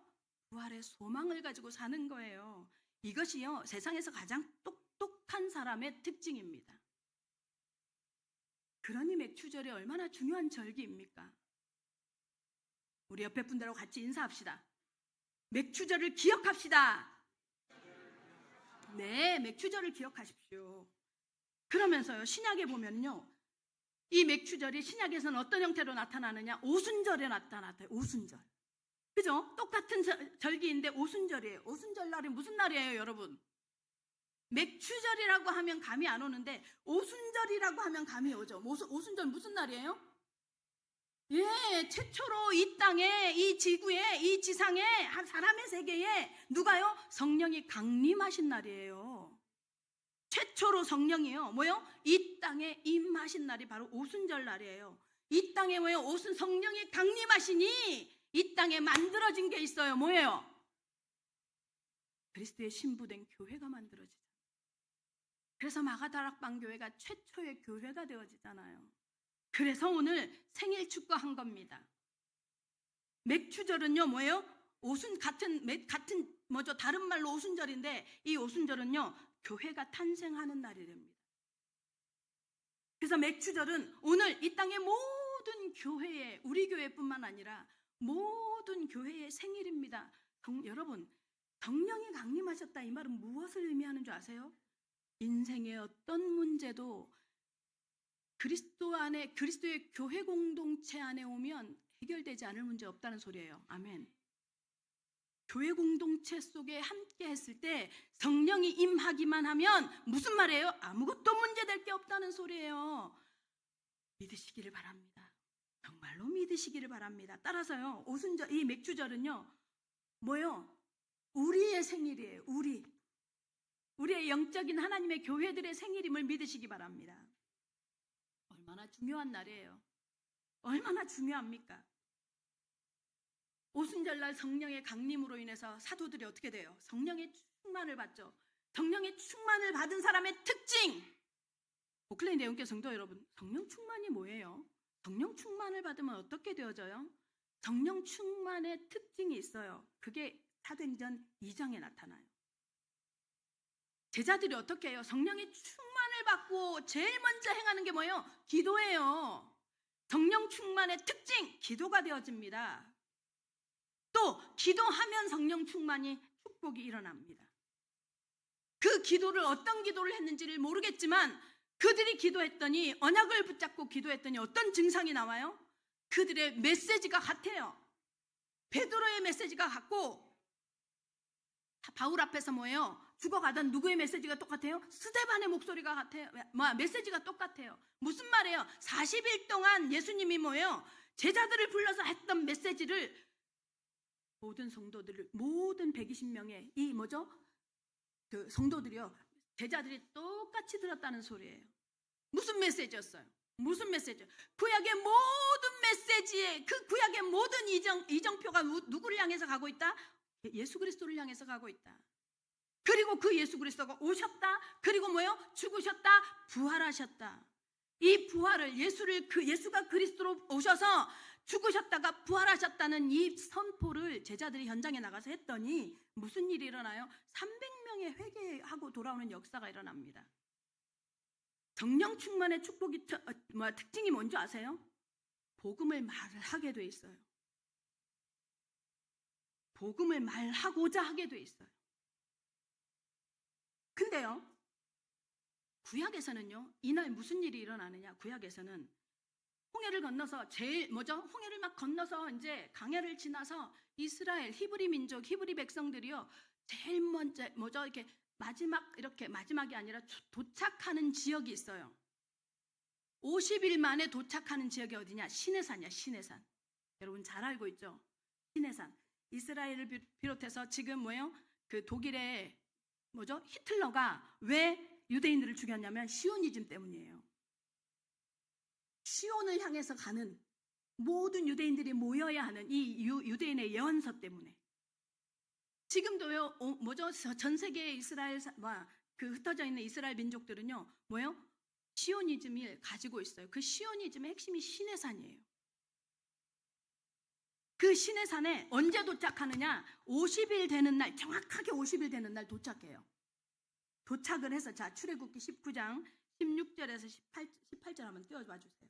부활의 소망을 가지고 사는 거예요. 이것이요, 세상에서 가장 똑똑한 사람의 특징입니다. 그러니 맥추절이 얼마나 중요한 절기입니까? 우리 옆에 분들하고 같이 인사합시다. 맥추절을 기억합시다. 네, 맥추절을 기억하십시오. 그러면서요, 신약에 보면요, 이 맥추절이 신약에서는 어떤 형태로 나타나느냐? 오순절에 나타나요. 오순절. 그죠? 똑같은 절기인데 오순절이에요. 오순절 날이 무슨 날이에요, 여러분? 맥추절이라고 하면 감이 안 오는데 오순절이라고 하면 감이 오죠. 오순절 무슨 날이에요? 예, 최초로 이 땅에, 이 지구에, 이 지상에, 한 사람의 세계에 누가요? 성령이 강림하신 날이에요. 최초로 성령이요, 뭐요? 이 땅에 임하신 날이 바로 오순절 날이에요. 이 땅에 뭐요? 성령이 강림하시니 이 땅에 만들어진 게 있어요. 뭐예요? 그리스도의 신부된 교회가 만들어지죠. 그래서 마가다락방 교회가 최초의 교회가 되어지잖아요. 그래서 오늘 생일 축구한 겁니다. 맥추절은요, 뭐예요? 같은 뭐죠? 다른 말로 오순절인데 이 오순절은요, 교회가 탄생하는 날이 됩니다. 그래서 맥추절은 오늘 이 땅의 모든 교회에, 우리 교회뿐만 아니라 모든 교회의 생일입니다. 여러분, 성령이 강림하셨다 이 말은 무엇을 의미하는 줄 아세요? 인생의 어떤 문제도 그리스도 안에, 그리스도의 교회 공동체 안에 오면 해결되지 않을 문제 없다는 소리예요. 아멘. 교회 공동체 속에 함께 했을 때 성령이 임하기만 하면 무슨 말이에요? 아무것도 문제될 게 없다는 소리예요. 믿으시기를 바랍니다. 정말로 믿으시기를 바랍니다. 따라서요, 오순절, 이 맥추절은요, 뭐요? 우리의 생일이에요. 우리의 영적인 하나님의 교회들의 생일임을 믿으시기 바랍니다. 얼마나 중요한 날이에요. 얼마나 중요합니까? 오순절날 성령의 강림으로 인해서 사도들이 어떻게 돼요? 성령의 충만을 받죠. 성령의 충만을 받은 사람의 특징. 오클랜드 대형교 성도 여러분, 성령 충만이 뭐예요? 성령 충만을 받으면 어떻게 되어져요? 성령 충만의 특징이 있어요. 그게 사도행전 2장에 나타나요. 제자들이 어떻게 해요? 성령의 충만을 받고 제일 먼저 행하는 게 뭐예요? 기도예요. 성령 충만의 특징, 기도가 되어집니다. 또 기도하면 성령 충만이 축복이 일어납니다. 그 기도를 어떤 기도를 했는지를 모르겠지만 그들이 기도했더니, 언약을 붙잡고 기도했더니 어떤 증상이 나와요? 그들의 메시지가 같아요. 베드로의 메시지가 같고, 바울 앞에서 뭐예요? 죽어가던 누구의 메시지가 똑같아요? 스데반의 목소리가 같아요. 메시지가 똑같아요. 무슨 말이에요? 40일 동안 예수님이 뭐예요? 제자들을 불러서 했던 메시지를 모든 성도들을, 모든 120명의 이 뭐죠? 그 성도들이요, 제자들이 똑같이 들었다는 소리예요. 무슨 메시지였어요? 무슨 메시지? 구약의 모든 메시지에, 그 구약의 모든 이정표가 누구를 향해서 가고 있다? 예수 그리스도를 향해서 가고 있다. 그리고 그 예수 그리스도가 오셨다. 그리고 뭐예요? 죽으셨다. 부활하셨다. 이 부활을, 예수가 그리스도로 오셔서 죽으셨다가 부활하셨다는 이 선포를 제자들이 현장에 나가서 했더니 무슨 일이 일어나요? 300명의 회개하고 돌아오는 역사가 일어납니다. 성령 충만의 축복이 특징이 뭔지 아세요? 복음을 말하게 돼 있어요. 복음을 말하고자 하게 돼 있어요. 근데요, 구약에서는요, 이날 무슨 일이 일어나느냐? 구약에서는 홍해를 건너서 홍해를 막 건너서 이제 강야를 지나서 이스라엘 히브리 민족, 히브리 백성들이요, 제일 먼저 이렇게 마지막이 아니라 도착하는 지역이 있어요. 50일 만에 도착하는 지역이 어디냐? 시내산이야, 시내산. 여러분 잘 알고 있죠? 시내산. 이스라엘을 비롯해서 지금 뭐예요? 그 독일의 히틀러가 왜 유대인들을 죽였냐면 시오니즘 때문이에요. 시온을 향해서 가는 모든 유대인들이 모여야 하는 이 유대인의 예언서 때문에. 지금도요. 전 세계의 이스라엘 그 흩어져 있는 이스라엘 민족들은요. 뭐요? 시오니즘을 가지고 있어요. 그 시오니즘의 핵심이 시내산이에요. 그 시내산에 언제 도착하느냐? 50일 되는 날, 정확하게 50일 되는 날 도착해요. 도착을 해서 자 출애굽기 19장 16절에서 18절 한번 띄워봐 주세요.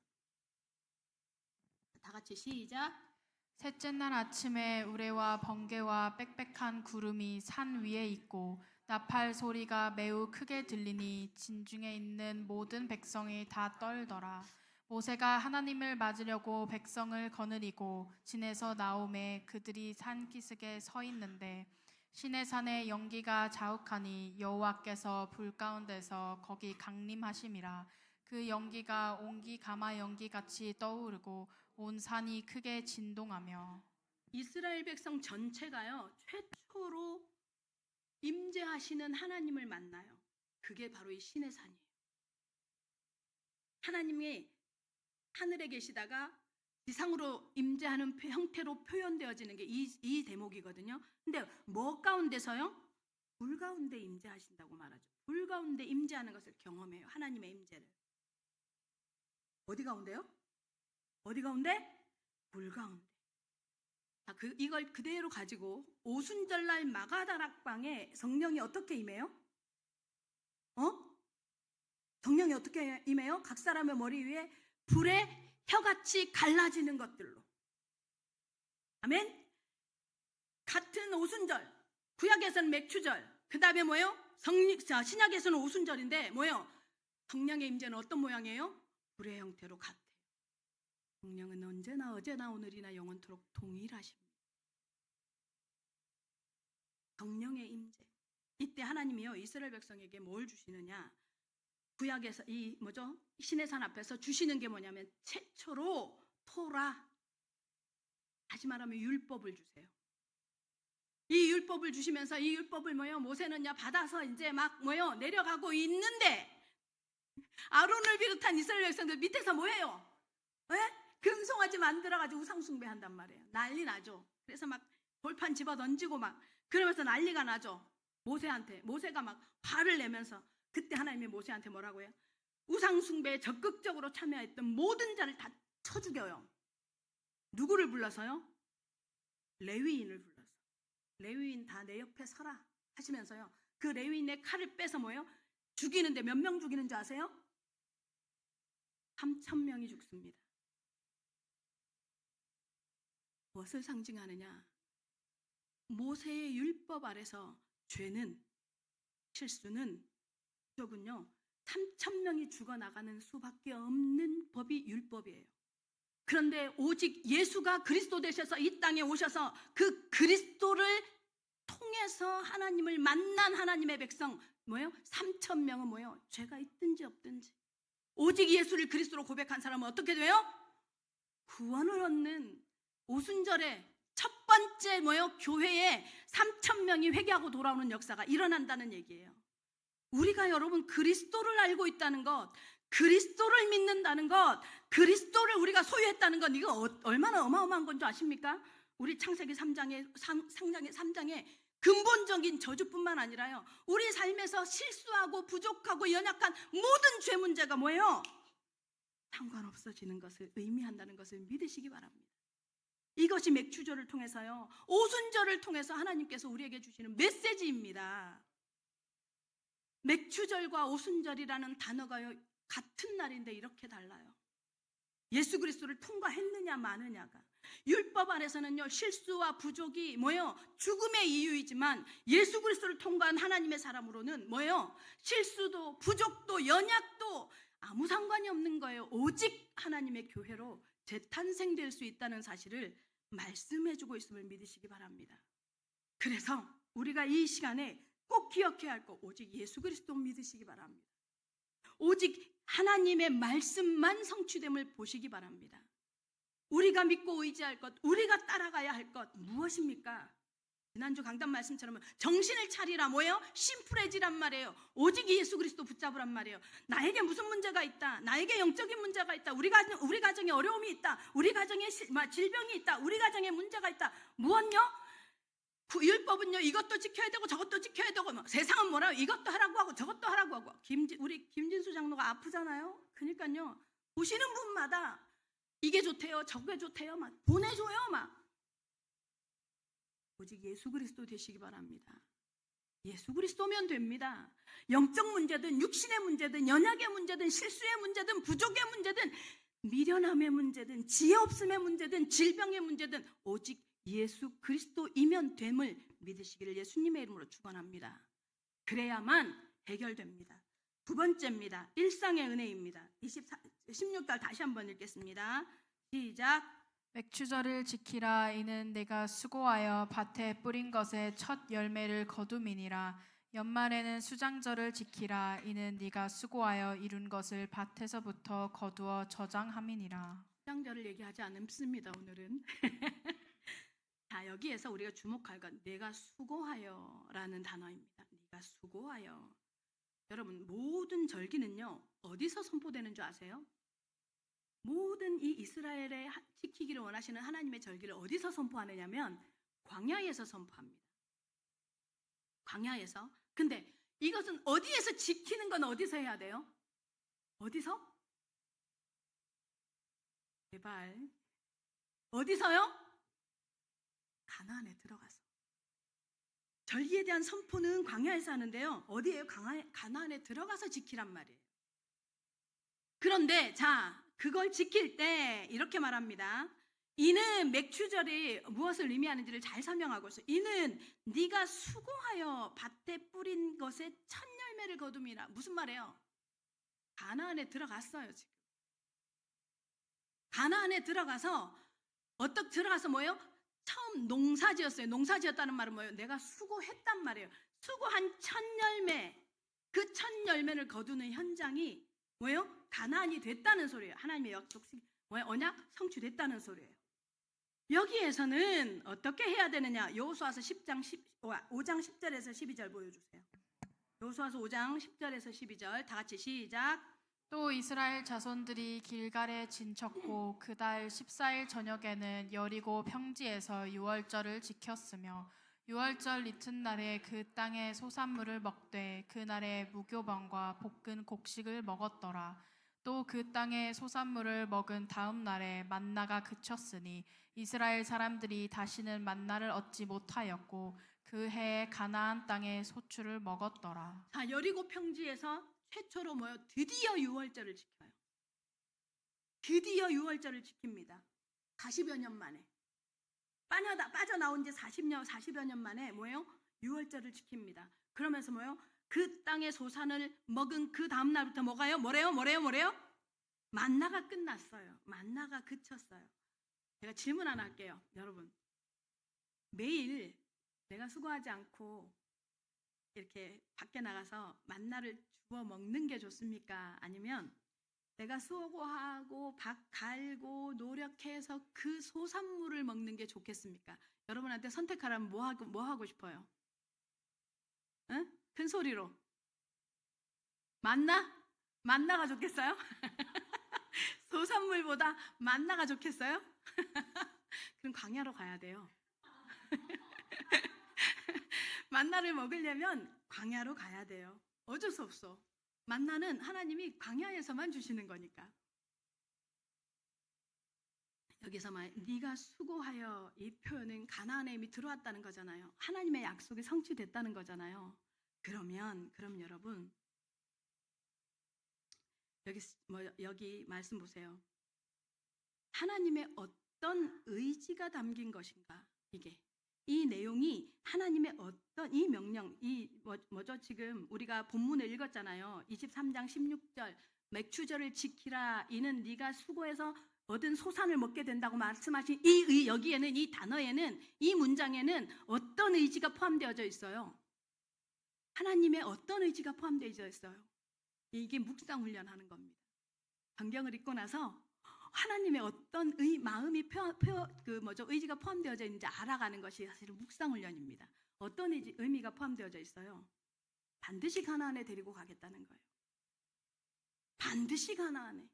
다 같이 시작. 셋째 날 아침에 우레와 번개와 빽빽한 구름이 산 위에 있고 나팔 소리가 매우 크게 들리니 진중에 있는 모든 백성이 다 떨더라. 모세가 하나님을 맞으려고 백성을 거느리고 진에서 나오매 그들이 산기슭에 서 있는데 시내산에 연기가 자욱하니 여호와께서 불 가운데서 거기 강림하심이라. 그 연기가 온기 가마 연기 같이 떠오르고 온 산이 크게 진동하며. 이스라엘 백성 전체가요. 최초로 임재하시는 하나님을 만나요. 그게 바로 이 시내산이에요. 하나님이 하늘에 계시다가 지상으로 임재하는 형태로 표현되어지는 게 이 대목이거든요. 근데 뭐 가운데서요? 불 가운데 임재하신다고 말하죠. 불 가운데 임재하는 것을 경험해요. 하나님의 임재를. 어디 가운데요? 어디 가운데? 불 가운데. 이걸 그대로 가지고 오순절날 마가다락방에 성령이 어떻게 임해요? 성령이 어떻게 임해요? 각 사람의 머리 위에 불의 혀같이 갈라지는 것들로. 아멘. 같은 오순절, 구약에서는 맥추절, 그 다음에 뭐예요? 신약에서는 오순절인데 뭐예요? 성령의 임재는 어떤 모양이에요? 불의 형태로 같아요. 성령은 언제나 어제나 오늘이나 영원토록 동일하십니다. 성령의 임재. 이때 하나님이요 이스라엘 백성에게 뭘 주시느냐? 구약에서 시내산 앞에서 주시는 게 뭐냐면 최초로 토라, 다시 말하면 율법을 주세요. 이 율법을 주시면서 이 율법을 모세는요 받아서 이제 막 내려가고 있는데 아론을 비롯한 이스라엘 백성들 밑에서 뭐해요? 금송아지 만들어가지고 우상숭배한단 말이에요. 난리 나죠. 그래서 막 돌판 집어 던지고 막 그러면서 난리가 나죠. 모세가 막 화를 내면서 그때 하나님이 모세한테 뭐라고 해요? 우상숭배에 적극적으로 참여했던 모든 자를 다 쳐 죽여요. 누구를 불러서요? 레위인을 불러서. 레위인 다 내 옆에 서라 하시면서요. 그 레위인의 칼을 빼서 죽이는데 몇 명 죽이는 줄 아세요? 3,000명이 죽습니다. 무엇을 상징하느냐? 모세의 율법 아래서 죄는, 실수는, 적은요 3,000명이 죽어나가는 수밖에 없는 법이 율법이에요. 그런데 오직 예수가 그리스도 되셔서 이 땅에 오셔서 그 그리스도를 통해서 하나님을 만난 하나님의 백성 3,000명은 죄가 있든지 없든지 오직 예수를 그리스도로 고백한 사람은 어떻게 돼요? 구원을 얻는 오순절에 첫 번째 교회에 3,000명이 회개하고 돌아오는 역사가 일어난다는 얘기예요. 우리가 여러분 그리스도를 알고 있다는 것, 그리스도를 믿는다는 것, 그리스도를 우리가 소유했다는 것, 이거 얼마나 어마어마한 건 줄 아십니까? 우리 창세기 3장의 근본적인 저주뿐만 아니라요, 우리 삶에서 실수하고 부족하고 연약한 모든 죄 문제가 뭐예요? 상관없어지는 것을 의미한다는 것을 믿으시기 바랍니다. 이것이 맥추절을 통해서요, 오순절을 통해서 하나님께서 우리에게 주시는 메시지입니다. 맥추절과 오순절이라는 단어가요 같은 날인데 이렇게 달라요. 예수 그리스도를 통과했느냐 마느냐가. 율법 안에서는요 실수와 부족이 죽음의 이유이지만 예수 그리스도를 통과한 하나님의 사람으로는 실수도 부족도 연약도 아무 상관이 없는 거예요. 오직 하나님의 교회로 재탄생될 수 있다는 사실을 말씀해주고 있음을 믿으시기 바랍니다. 그래서 우리가 이 시간에 꼭 기억해야 할 것, 오직 예수 그리스도 믿으시기 바랍니다. 오직 하나님의 말씀만 성취됨을 보시기 바랍니다. 우리가 믿고 의지할 것, 우리가 따라가야 할 것 무엇입니까? 지난주 강단 말씀처럼 정신을 차리라 심플해지란 말이에요. 오직 예수 그리스도 붙잡으란 말이에요. 나에게 무슨 문제가 있다, 나에게 영적인 문제가 있다, 우리 가정에 어려움이 있다, 우리 가정에 질병이 있다, 우리 가정에 문제가 있다, 무엇요? 율법은요 이것도 지켜야 되고 저것도 지켜야 되고 뭐 세상은 뭐라 이것도 하라고 하고 저것도 하라고 하고 우리 김진수 장로가 아프잖아요. 그러니까요 보시는 분마다 이게 좋대요 저게 좋대요 막 보내줘요 막. 오직 예수 그리스도 되시기 바랍니다. 예수 그리스도면 됩니다. 영적 문제든 육신의 문제든 연약의 문제든 실수의 문제든 부족의 문제든 미련함의 문제든 지혜 없음의 문제든 질병의 문제든 오직 예수 그리스도이면 됨을 믿으시기를 예수님의 이름으로 축원합니다. 그래야만 해결됩니다. 두 번째입니다. 일상의 은혜입니다. 16절 다시 한번 읽겠습니다. 시작. 맥추절을 지키라. 이는 내가 수고하여 밭에 뿌린 것의 첫 열매를 거둠이니라. 연말에는 수장절을 지키라. 이는 네가 수고하여 이룬 것을 밭에서부터 거두어 저장함이니라. 수장절을 얘기하지 않습니다. 오늘은. 자, 여기에서 우리가 주목할 건 내가 수고하여라는 단어입니다. 네가 수고하여. 여러분 모든 절기는요 어디서 선포되는 줄 아세요? 모든 이 이스라엘에 지키기를 원하시는 하나님의 절기를 어디서 선포하느냐면 광야에서 선포합니다. 광야에서. 근데 이것은 어디에서 지키는 건 어디서 해야 돼요? 어디서? 제발. 어디서요? 가나안에 들어가서. 절기에 대한 선포는 광야에서 하는데요. 어디에요? 가나안에 들어가서 지키란 말이에요. 그런데 자, 그걸 지킬 때 이렇게 말합니다. 이는 맥추절이 무엇을 의미하는지를 잘 설명하고 있어요. 이는 네가 수고하여 밭에 뿌린 것의 첫 열매를 거둠이라. 무슨 말이에요? 가나안에 들어갔어요. 지금 가나안에 들어가서 어떻게 들어가서 뭐예요? 처음 농사지었어요. 농사지었다는 말은 뭐예요? 내가 수고했단 말이에요. 수고한 첫 열매, 그 첫 열매를 거두는 현장이 뭐예요? 가나안이 됐다는 소리예요. 하나님의 약속이 뭐예요? 언약 성취됐다는 소리예요. 여기에서는 어떻게 해야 되느냐? 여호수아서 5장 10절에서 12절 보여주세요. 여호수아서 5장 10절에서 12절 다 같이 시작. 또 이스라엘 자손들이 길갈에 진쳤고 그달 14일 저녁에는 여리고 평지에서 유월절을 지켰으며 유월절 이튿날에 그 땅의 소산물을 먹되 그날에 무교병과 볶은 곡식을 먹었더라. 또 그 땅의 소산물을 먹은 다음 날에 만나가 그쳤으니 이스라엘 사람들이 다시는 만나를 얻지 못하였고 그 해에 가나안 땅의 소출을 먹었더라. 자, 여리고 평지에서 최초로 뭐요? 드디어 유월절을 지켜요. 드디어 유월절을 지킵니다. 40여 년 만에. 빠져나온 지 40여 년 만에 뭐예요? 유월절을 지킵니다. 그러면서 뭐예요? 그 땅의 소산을 먹은 그 다음 날부터 뭐가요? 뭐래요? 만나가 끝났어요. 만나가 그쳤어요. 제가 질문 하나 할게요. 여러분, 매일 내가 수고하지 않고 이렇게 밖에 나가서 만나를 주워 먹는 게 좋습니까? 아니면 내가 수고하고 밥 갈고 노력해서 그 소산물을 먹는 게 좋겠습니까? 여러분한테 선택하라면 뭐 하고 싶어요? 응? 큰 소리로. 만나가 좋겠어요? 소산물보다 만나가 좋겠어요? 그럼 광야로 가야 돼요. 만나를 먹으려면 광야로 가야 돼요. 어쩔 수 없어. 만나는 하나님이 광야에서만 주시는 거니까. 여기서 말 네가 수고하여 이 표현은 가나안에 이미 들어왔다는 거잖아요. 하나님의 약속이 성취됐다는 거잖아요. 그럼 여러분 여기 말씀 보세요. 하나님의 어떤 의지가 담긴 것인가? 이 내용이 하나님의 어떤 이 명령, 지금 우리가 본문을 읽었잖아요. 23장 16절 맥추절을 지키라. 이는 네가 수고해서 얻은 소산을 먹게 된다고 말씀하신 여기에는 이 단어에는 이 문장에는 어떤 의지가 포함되어져 있어요? 하나님의 어떤 의지가 포함되어져 있어요? 이게 묵상 훈련하는 겁니다. 성경을 읽고 나서 하나님의 어떤 마음이 의지가 포함되어져 있는지 알아가는 것이 사실은 묵상 훈련입니다. 어떤 의미가 포함되어져 있어요? 반드시 가나안에 데리고 가겠다는 거예요. 반드시 가나안에.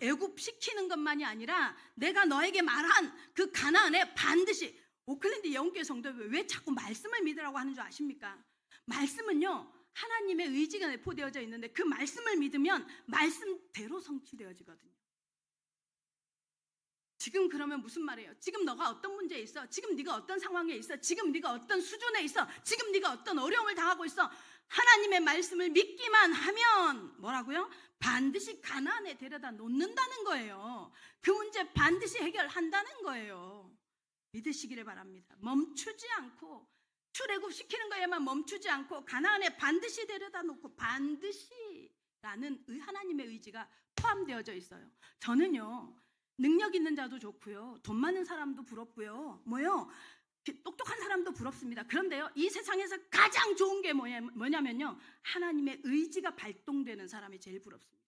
애굽시키는 것만이 아니라 내가 너에게 말한 그 가나안에 반드시 오클랜드 영계 성도 왜 자꾸 말씀을 믿으라고 하는 줄 아십니까? 말씀은요, 하나님의 의지가 내포되어져 있는데 그 말씀을 믿으면 말씀대로 성취되어지거든요. 지금 그러면 무슨 말이에요? 지금 너가 어떤 문제에 있어? 지금 네가 어떤 상황에 있어? 지금 네가 어떤 수준에 있어? 지금 네가 어떤 어려움을 당하고 있어? 하나님의 말씀을 믿기만 하면 뭐라고요? 반드시 가나안에 데려다 놓는다는 거예요. 그 문제 반드시 해결한다는 거예요. 믿으시기를 바랍니다. 멈추지 않고 출애굽시키는 거에만 멈추지 않고 가나안에 반드시 데려다 놓고 반드시라는 하나님의 의지가 포함되어져 있어요. 저는요, 능력 있는 자도 좋고요, 돈 많은 사람도 부럽고요, 똑똑한 사람도 부럽습니다. 그런데요, 이 세상에서 가장 좋은 게 뭐냐면요, 하나님의 의지가 발동되는 사람이 제일 부럽습니다.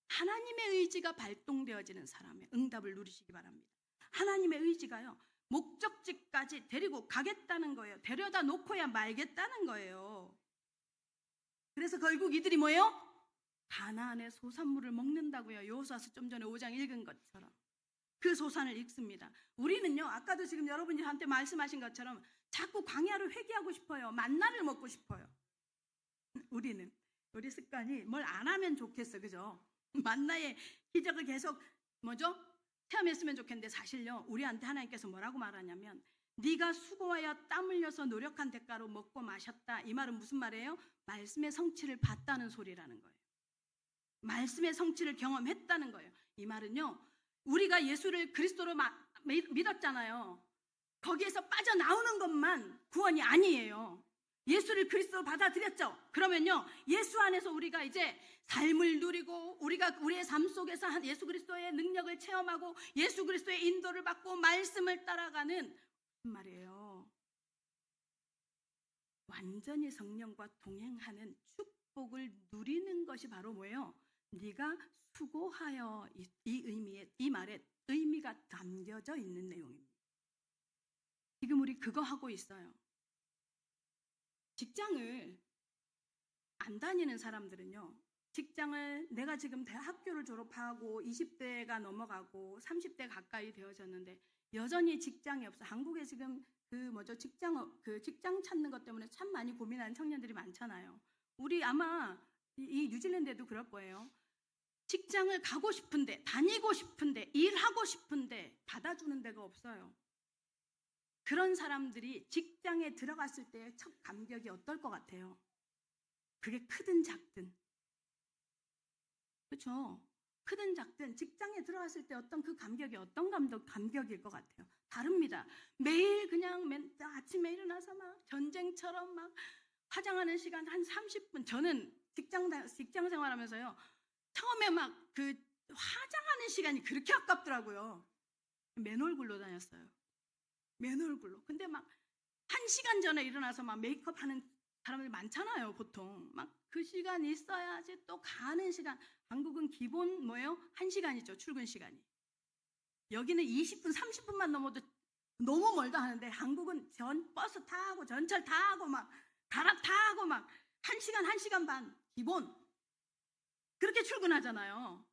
하나님의 의지가 발동되어지는 사람의 응답을 누리시기 바랍니다. 하나님의 의지가요, 목적지까지 데리고 가겠다는 거예요. 데려다 놓고야 말겠다는 거예요. 그래서 결국 이들이 뭐예요? 가나안의 소산물을 먹는다고요. 여호수아서 좀 전에 5장 읽은 것처럼 그 소산을 읽습니다. 우리는요, 아까도 지금 여러분들한테 말씀하신 것처럼 자꾸 광야를 회귀하고 싶어요. 만나를 먹고 싶어요. 우리 습관이 뭘 안 하면 좋겠어, 그죠? 만나의 기적을 계속 체험했으면 좋겠는데, 사실요, 우리한테 하나님께서 뭐라고 말하냐면, 네가 수고하여 땀 흘려서 노력한 대가로 먹고 마셨다. 이 말은 무슨 말이에요? 말씀의 성취를 봤다는 소리라는 거예요. 말씀의 성취를 경험했다는 거예요. 이 말은요, 우리가 예수를 그리스도로 믿었잖아요. 거기에서 빠져나오는 것만 구원이 아니에요. 예수를 그리스도로 받아들였죠. 그러면요, 예수 안에서 우리가 이제 삶을 누리고 우리가 우리의 삶 속에서 예수 그리스도의 능력을 체험하고 예수 그리스도의 인도를 받고 말씀을 따라가는 말이에요. 완전히 성령과 동행하는 축복을 누리는 것이 바로 뭐예요? 네가 수고하여, 이 말에 의미가 담겨져 있는 내용입니다. 지금 우리 그거 하고 있어요. 직장을 안 다니는 사람들은요, 직장을 내가 지금 대학교를 졸업하고 20대가 넘어가고 30대 가까이 되어졌는데 여전히 직장이 없어. 한국에 지금 직장 찾는 것 때문에 참 많이 고민하는 청년들이 많잖아요. 우리 아마 이 뉴질랜드에도 그럴 거예요. 직장을 가고 싶은데, 다니고 싶은데, 일하고 싶은데 받아주는 데가 없어요. 그런 사람들이 직장에 들어갔을 때의 첫 감격이 어떨 것 같아요? 그게 크든 작든, 그렇죠? 크든 작든 직장에 들어갔을 때 어떤 그 감격이 어떤 감격일 것 같아요? 다릅니다. 매일 그냥 아침에 일어나서 막 전쟁처럼 막 화장하는 시간 한 30분. 저는 직장 생활하면서요, 처음에 막 그 화장하는 시간이 그렇게 아깝더라고요. 맨얼굴로 다녔어요. 맨얼굴로. 근데 막 1시간 전에 일어나서 막 메이크업 하는 사람들 많잖아요, 보통. 막 그 시간 있어야지 또 가는 시간. 한국은 기본 1시간이죠, 출근 시간이. 여기는 20분, 30분만 넘어도 너무 멀다 하는데, 한국은 버스 타고 전철 타고 막 가락 타고 막 1시간, 1시간 반 기본. 그렇게 출근하잖아요.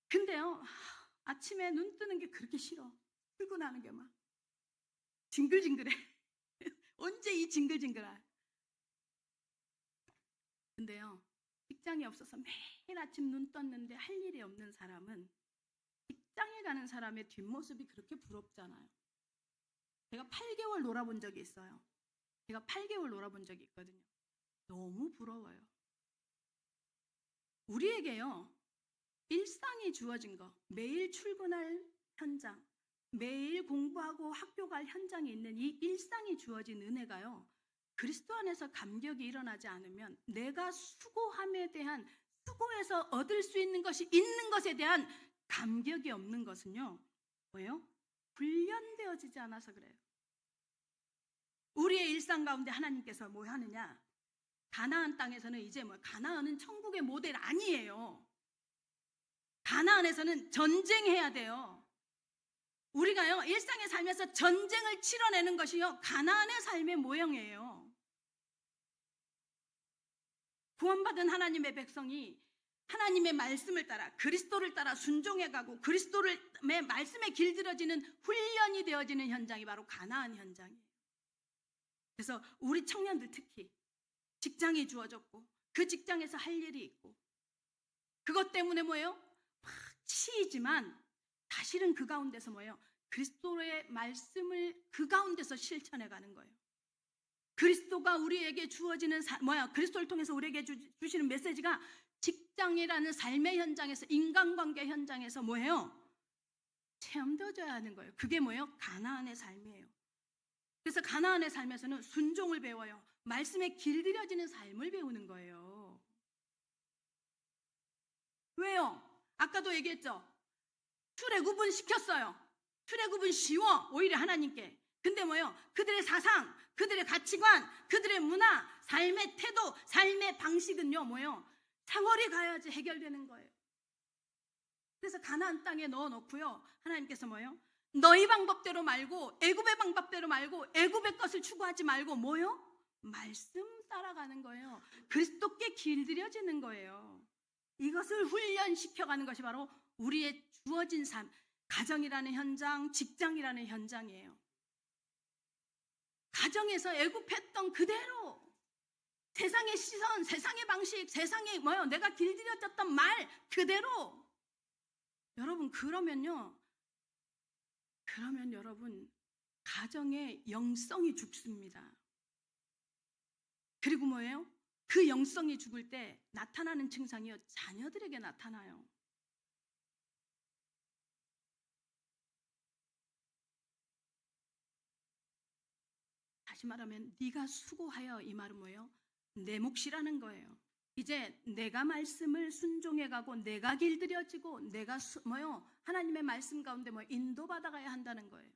근데요, 아침에 눈 뜨는 게 그렇게 싫어. 출근하는 게 막 징글징글해. 언제 이 징글징글할. 근데요, 직장이 없어서 매일 아침 눈 떴는데 할 일이 없는 사람은 직장에 가는 사람의 뒷모습이 그렇게 부럽잖아요. 제가 8개월 놀아본 적이 있어요. 제가 8개월 놀아본 적이 있거든요. 너무 부러워요. 우리에게요, 일상이 주어진 거, 매일 출근할 현장, 매일 공부하고 학교 갈 현장에 있는 이 일상이 주어진 은혜가요, 그리스도 안에서 감격이 일어나지 않으면 내가 수고함에 대한, 수고해서 얻을 수 있는 것이 있는 것에 대한 감격이 없는 것은요, 뭐예요? 훈련되어지지 않아서 그래요. 우리의 일상 가운데 하나님께서 뭐 하느냐? 가나안 땅에서는 이제 가나안은 천국의 모델 아니에요. 가나안에서는 전쟁해야 돼요. 우리가요, 일상에 살면서 전쟁을 치러내는 것이요, 가나안의 삶의 모형이에요. 구원받은 하나님의 백성이 하나님의 말씀을 따라 그리스도를 따라 순종해가고 그리스도의 말씀에 길들여지는 훈련이 되어지는 현장이 바로 가나안 현장이에요. 그래서 우리 청년들 특히 직장이 주어졌고 그 직장에서 할 일이 있고 그것 때문에 뭐예요? 막 치이지만 사실은 그 가운데서 뭐예요? 그리스도의 말씀을 그 가운데서 실천해 가는 거예요. 그리스도가 우리에게 주어지는 그리스도를 통해서 우리에게 주시는 메시지가 직장이라는 삶의 현장에서 인간관계 현장에서 뭐예요? 체험되어져야 하는 거예요. 그게 뭐예요? 가나안의 삶이에요. 그래서 가나안의 삶에서는 순종을 배워요. 말씀에 길들여지는 삶을 배우는 거예요. 왜요? 아까도 얘기했죠. 출애굽은 시켰어요. 출애굽은 쉬워 오히려 하나님께. 근데 뭐예요? 그들의 사상, 그들의 가치관, 그들의 문화, 삶의 태도, 삶의 방식은요 뭐예요? 세월이 가야지 해결되는 거예요. 그래서 가나안 땅에 넣어놓고요. 하나님께서 뭐예요? 너희 방법대로 말고 애굽의 방법대로 말고 애굽의 것을 추구하지 말고 뭐예요? 말씀 따라가는 거예요. 그리스도께 길들여지는 거예요. 이것을 훈련시켜가는 것이 바로 우리의 주어진 삶, 가정이라는 현장, 직장이라는 현장이에요. 가정에서 애굽했던 그대로 세상의 시선, 세상의 방식, 세상의 뭐요? 내가 길들여졌던 말 그대로. 여러분 그러면 여러분 가정의 영성이 죽습니다. 그리고 뭐예요? 그 영성이 죽을 때 나타나는 증상이요 자녀들에게 나타나요. 다시 말하면 네가 수고하여 이 말은 뭐예요? 내 몫이라는 거예요. 이제 내가 말씀을 순종해가고 내가 길들여지고 내가 하나님의 말씀 가운데 인도받아가야 한다는 거예요.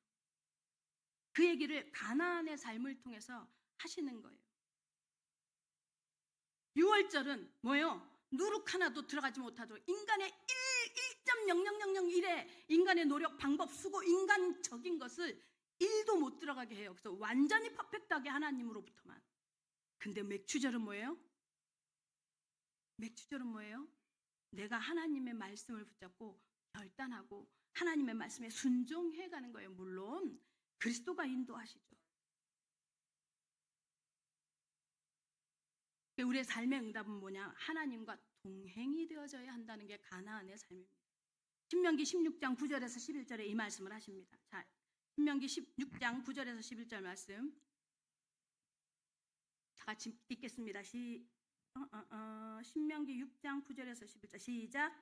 그 얘기를 가나안의 삶을 통해서 하시는 거예요. 6월절은 뭐예요? 누룩 하나도 들어가지 못하도록 인간의 1.0001의 인간의 노력, 방법, 수고, 인간적인 것을 1도 못 들어가게 해요. 그래서 완전히 퍼펙트하게 하나님으로부터만. 근데 맥추절은 뭐예요? 맥추절은 뭐예요? 내가 하나님의 말씀을 붙잡고 결단하고 하나님의 말씀에 순종해 가는 거예요. 물론 그리스도가 인도하시죠. 우리의 삶의 응답은 뭐냐? 하나님과 동행이 되어져야 한다는 게 가나안의 삶입니다. 신명기 16장 9절에서 11절에 이 말씀을 하십니다. 자, 신명기 16장 9절에서 11절 말씀 다 같이 읽겠습니다. 신명기 6장 9절에서 11절 시작.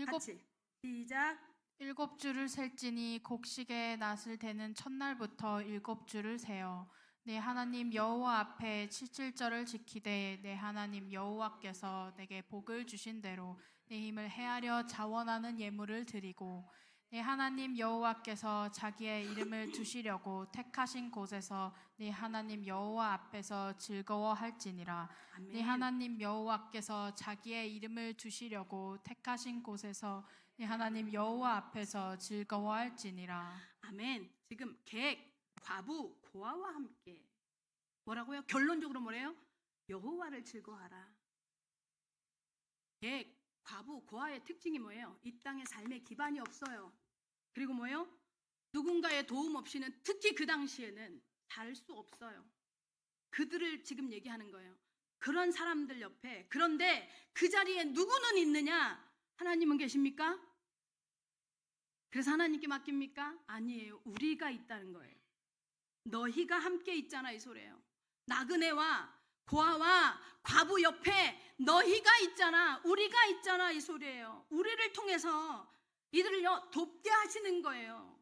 같이 시작. 7주를 셀지니 곡식의 낫을 대는 첫날부터 7주를 세어 내 하나님 여호와 앞에 77절을 지키되 내 하나님 여호와께서 내게 복을 주신 대로 내 힘을 헤아려 자원하는 예물을 드리고 내 하나님 여호와께서 자기의 이름을 두시려고 택하신 곳에서 네 하나님 여호와 앞에서 즐거워할지니라. 아멘. 네 하나님 여호와께서 자기의 이름을 두시려고 택하신 곳에서 네 하나님 여호와 앞에서 즐거워할지니라. 아멘. 지금 객, 과부, 고아와 함께 뭐라고요? 결론적으로 뭐래요? 여호와를 즐거워하라. 객, 과부, 고아의 특징이 뭐예요? 이 땅의 삶에 기반이 없어요. 그리고 뭐예요? 누군가의 도움 없이는 특히 그 당시에는 살 수 없어요. 그들을 지금 얘기하는 거예요. 그런 사람들 옆에. 그런데 그 자리에 누구는 있느냐? 하나님은 계십니까? 그래서 하나님께 맡깁니까? 아니에요. 우리가 있다는 거예요. 너희가 함께 있잖아 이 소리예요. 나그네와 고아와 과부 옆에 너희가 있잖아, 우리가 있잖아 이 소리예요. 우리를 통해서 이들을요 돕게 하시는 거예요.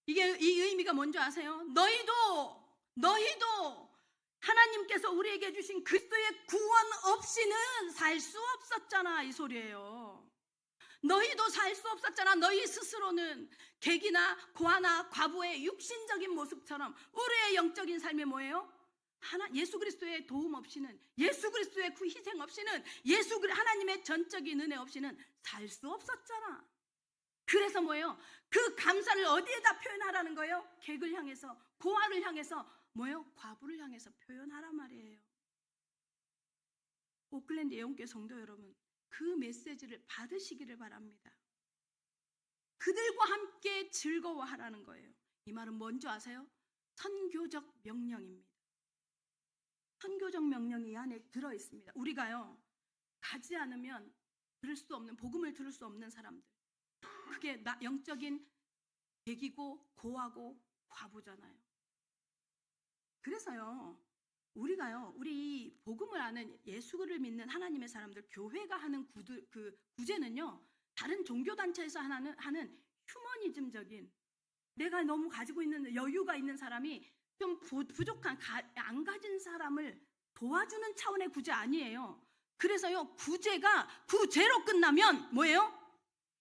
이게 이 의미가 뭔지 아세요? 너희도 하나님께서 우리에게 주신 그리스도의 구원 없이는 살 수 없었잖아 이 소리예요. 너희도 살 수 없었잖아. 너희 스스로는 객이나 고아나 과부의 육신적인 모습처럼 우리의 영적인 삶이 뭐예요? 예수 그리스도의 도움 없이는, 예수 그리스도의 그 희생 없이는, 하나님의 전적인 은혜 없이는 살 수 없었잖아. 그래서 뭐예요? 그 감사를 어디에다 표현하라는 거예요? 객을 향해서, 고아를 향해서, 뭐예요? 과부를 향해서 표현하란 말이에요. 오클랜드 예언교회 성도 여러분, 그 메시지를 받으시기를 바랍니다. 그들과 함께 즐거워하라는 거예요. 이 말은 뭔지 아세요? 선교적 명령입니다. 선교적 명령이 이 안에 들어있습니다. 우리가요, 가지 않으면 들을 수 없는, 복음을 들을 수 없는 사람들, 그게 영적인 백이고 고아고 과부잖아요. 그래서요, 우리가요, 우리 복음을 아는 예수를 믿는 하나님의 사람들, 교회가 하는 그 구제는요, 다른 종교단체에서 하는 휴머니즘적인, 내가 너무 가지고 있는 여유가 있는 사람이 좀 부족한, 안 가진 사람을 도와주는 차원의 구제 아니에요. 그래서요, 구제로 끝나면 뭐예요?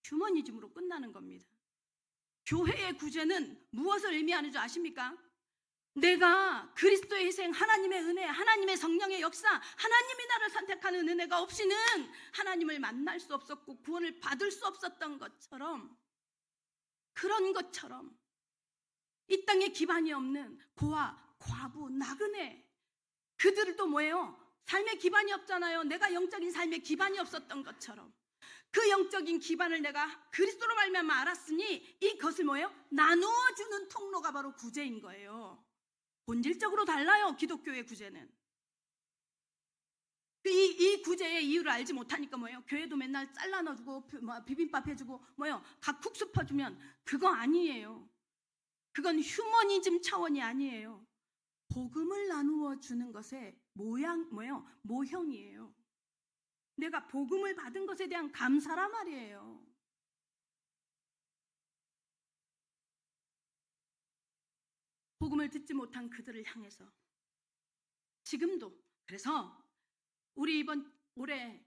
휴머니즘으로 끝나는 겁니다. 교회의 구제는 무엇을 의미하는 줄 아십니까? 내가 그리스도의 희생, 하나님의 은혜, 하나님의 성령의 역사, 하나님이 나를 선택하는 은혜가 없이는 하나님을 만날 수 없었고 구원을 받을 수 없었던 것처럼, 그런 것처럼 이 땅에 기반이 없는 고아, 과부, 나그네, 그들도 뭐예요? 삶의 기반이 없잖아요. 내가 영적인 삶의 기반이 없었던 것처럼 그 영적인 기반을 내가 그리스도로 말미암아 알았으니 이것을 뭐예요? 나누어주는 통로가 바로 구제인 거예요. 본질적으로 달라요. 기독교의 구제는. 이 구제의 이유를 알지 못하니까 뭐예요? 교회도 맨날 잘라 넣어주고 비빔밥 해주고 뭐예요? 각국수 퍼주면 그거 아니에요. 그건 휴머니즘 차원이 아니에요. 복음을 나누어 주는 것의 모형이에요. 내가 복음을 받은 것에 대한 감사란 말이에요. 복음을 듣지 못한 그들을 향해서 지금도, 그래서 우리 이번 올해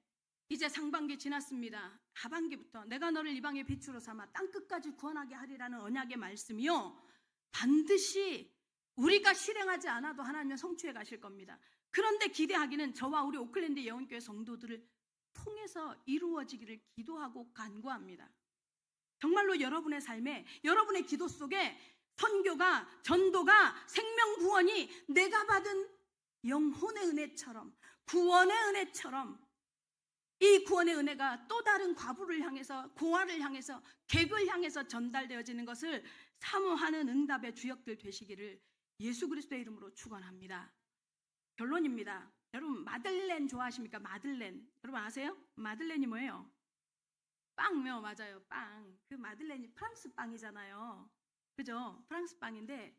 이제 상반기 지났습니다. 하반기부터 내가 너를 이방의 빛으로 삼아 땅끝까지 구원하게 하리라는 언약의 말씀이요, 반드시 우리가 실행하지 않아도 하나님은 성취해 가실 겁니다. 그런데 기대하기는 저와 우리 오클랜드 예언교회 성도들을 통해서 이루어지기를 기도하고 간구합니다. 정말로 여러분의 삶에, 여러분의 기도 속에 선교가, 전도가, 생명 구원이 내가 받은 영혼의 은혜처럼, 구원의 은혜처럼, 이 구원의 은혜가 또 다른 과부를 향해서, 고아를 향해서, 객을 향해서 전달되어지는 것을 사모하는 응답의 주역들 되시기를 예수 그리스도의 이름으로 축원합니다. 결론입니다. 여러분, 마들렌 좋아하십니까? 마들렌. 여러분 아세요? 마들렌이 뭐예요? 빵요, 맞아요. 빵. 그 마들렌이 프랑스 빵이잖아요. 그죠? 프랑스 빵인데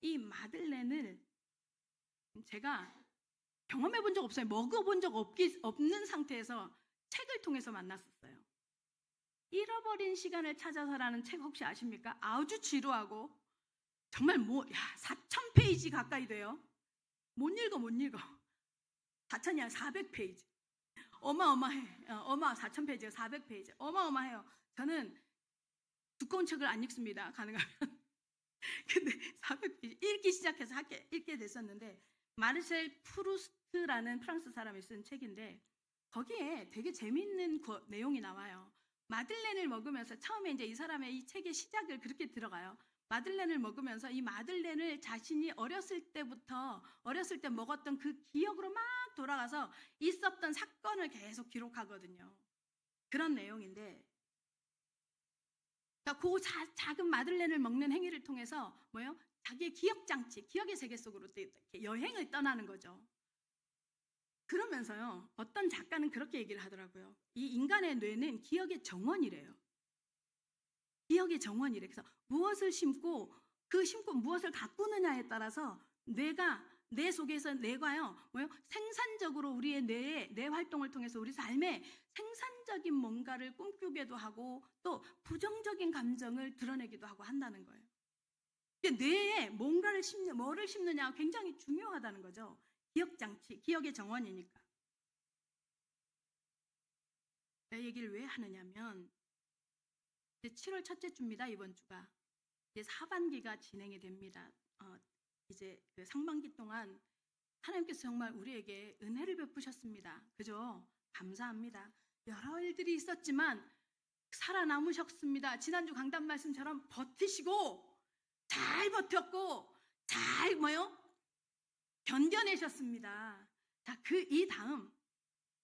이 마들렌을 제가 경험해 본 적 없어요. 먹어본 적 없는 상태에서 책을 통해서 만났었어요. 잃어버린 시간을 찾아서라는 책 혹시 아십니까? 아주 지루하고 정말 4,000페이지 가까이 돼요. 못 읽어. 4,000이 아니라 400페이지. 어마어마해. 4,000페이지가 400페이지. 어마어마해요. 저는 두꺼운 책을 안 읽습니다. 가능하면. 근데 400페이지 읽기 시작해서 읽게 됐었는데, 마르셀 프루스트라는 프랑스 사람이 쓴 책인데 거기에 되게 재밌는 내용이 나와요. 마들렌을 먹으면서 처음에 이제 이 사람의 이 책의 시작을 그렇게 들어가요. 마들렌을 먹으면서 이 마들렌을 자신이 어렸을 때 먹었던 그 기억으로 막 돌아가서 있었던 사건을 계속 기록하거든요. 그런 내용인데, 그러니까 그 작은 마들렌을 먹는 행위를 통해서 뭐예요? 자기의 기억장치, 기억의 세계 속으로 여행을 떠나는 거죠. 그러면서요, 어떤 작가는 그렇게 얘기를 하더라고요. 이 인간의 뇌는 기억의 정원이래요. 기억의 정원이래. 그래서 무엇을 심고 무엇을 가꾸느냐에 따라서 내 속에서 뇌가요, 생산적으로 우리의 뇌 활동을 통해서 우리 삶에 생산적인 뭔가를 꿈꾸기도 하고 또 부정적인 감정을 드러내기도 하고 한다는 거예요. 뇌에 뭐를 심느냐가 굉장히 중요하다는 거죠. 기억장치, 기억의 정원이니까. 이 얘기를 왜 하느냐면, 이제 7월 첫째 주입니다. 이번 주가 이제 하반기가 진행이 됩니다. 이제 그 상반기 동안 하나님께서 정말 우리에게 은혜를 베푸셨습니다. 그죠? 감사합니다. 여러 일들이 있었지만 살아남으셨습니다. 지난주 강단 말씀처럼 버티시고 잘 버텼고 잘 견뎌내셨습니다. 자, 이 다음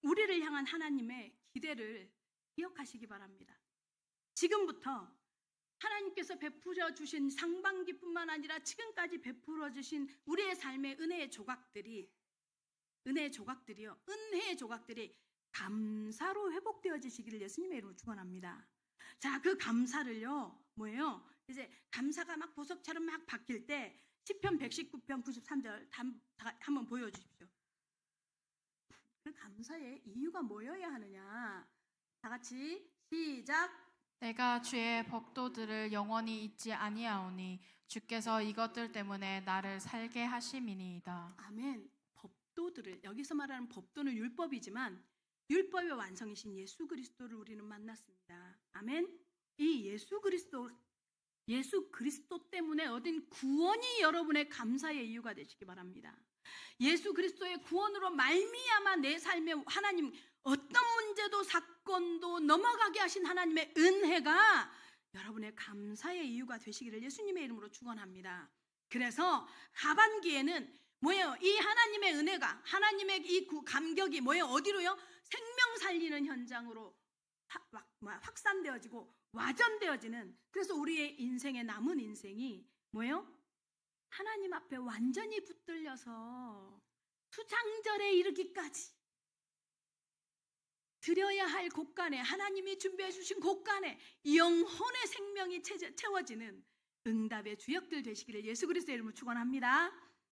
우리를 향한 하나님의 기대를 기억하시기 바랍니다. 지금부터 하나님께서 베풀어 주신 상반기뿐만 아니라 지금까지 베풀어 주신 우리의 삶의 은혜의 조각들이 감사로 회복되어지시기를 예수님의 이름으로 축원합니다. 자, 그 감사를요, 뭐예요? 이제 감사가 막 보석처럼 막 바뀔 때 시편 119편 93절 한번 보여주십시오. 그 감사의 이유가 뭐여야 하느냐? 다 같이 시작. 내가 주의 법도들을 영원히 잊지 아니하오니 주께서 이것들 때문에 나를 살게 하심이니이다. 아멘. 법도들을, 여기서 말하는 법도는 율법이지만 율법의 완성이신 예수 그리스도를 우리는 만났습니다. 아멘. 이 예수 그리스도 때문에 얻은 구원이 여러분의 감사의 이유가 되시기 바랍니다. 예수 그리스도의 구원으로 말미암아 내 삶에 하나님 어떤 문제도 사건도 넘어가게 하신 하나님의 은혜가 여러분의 감사의 이유가 되시기를 예수님의 이름으로 축원합니다. 그래서 하반기에는 뭐예요? 이 하나님의 은혜가, 하나님의 이 감격이 뭐예요? 어디로요? 생명 살리는 현장으로 확산되어지고 와전되어지는, 그래서 우리의 인생의 남은 인생이 뭐예요? 하나님 앞에 완전히 붙들려서 수장절에 이르기까지 드려야 할 곳간에, 하나님이 준비해 주신 곳간에 영혼의 생명이 채워지는 응답의 주역들 되시기를 예수 그리스도의 이름으로 축원합니다.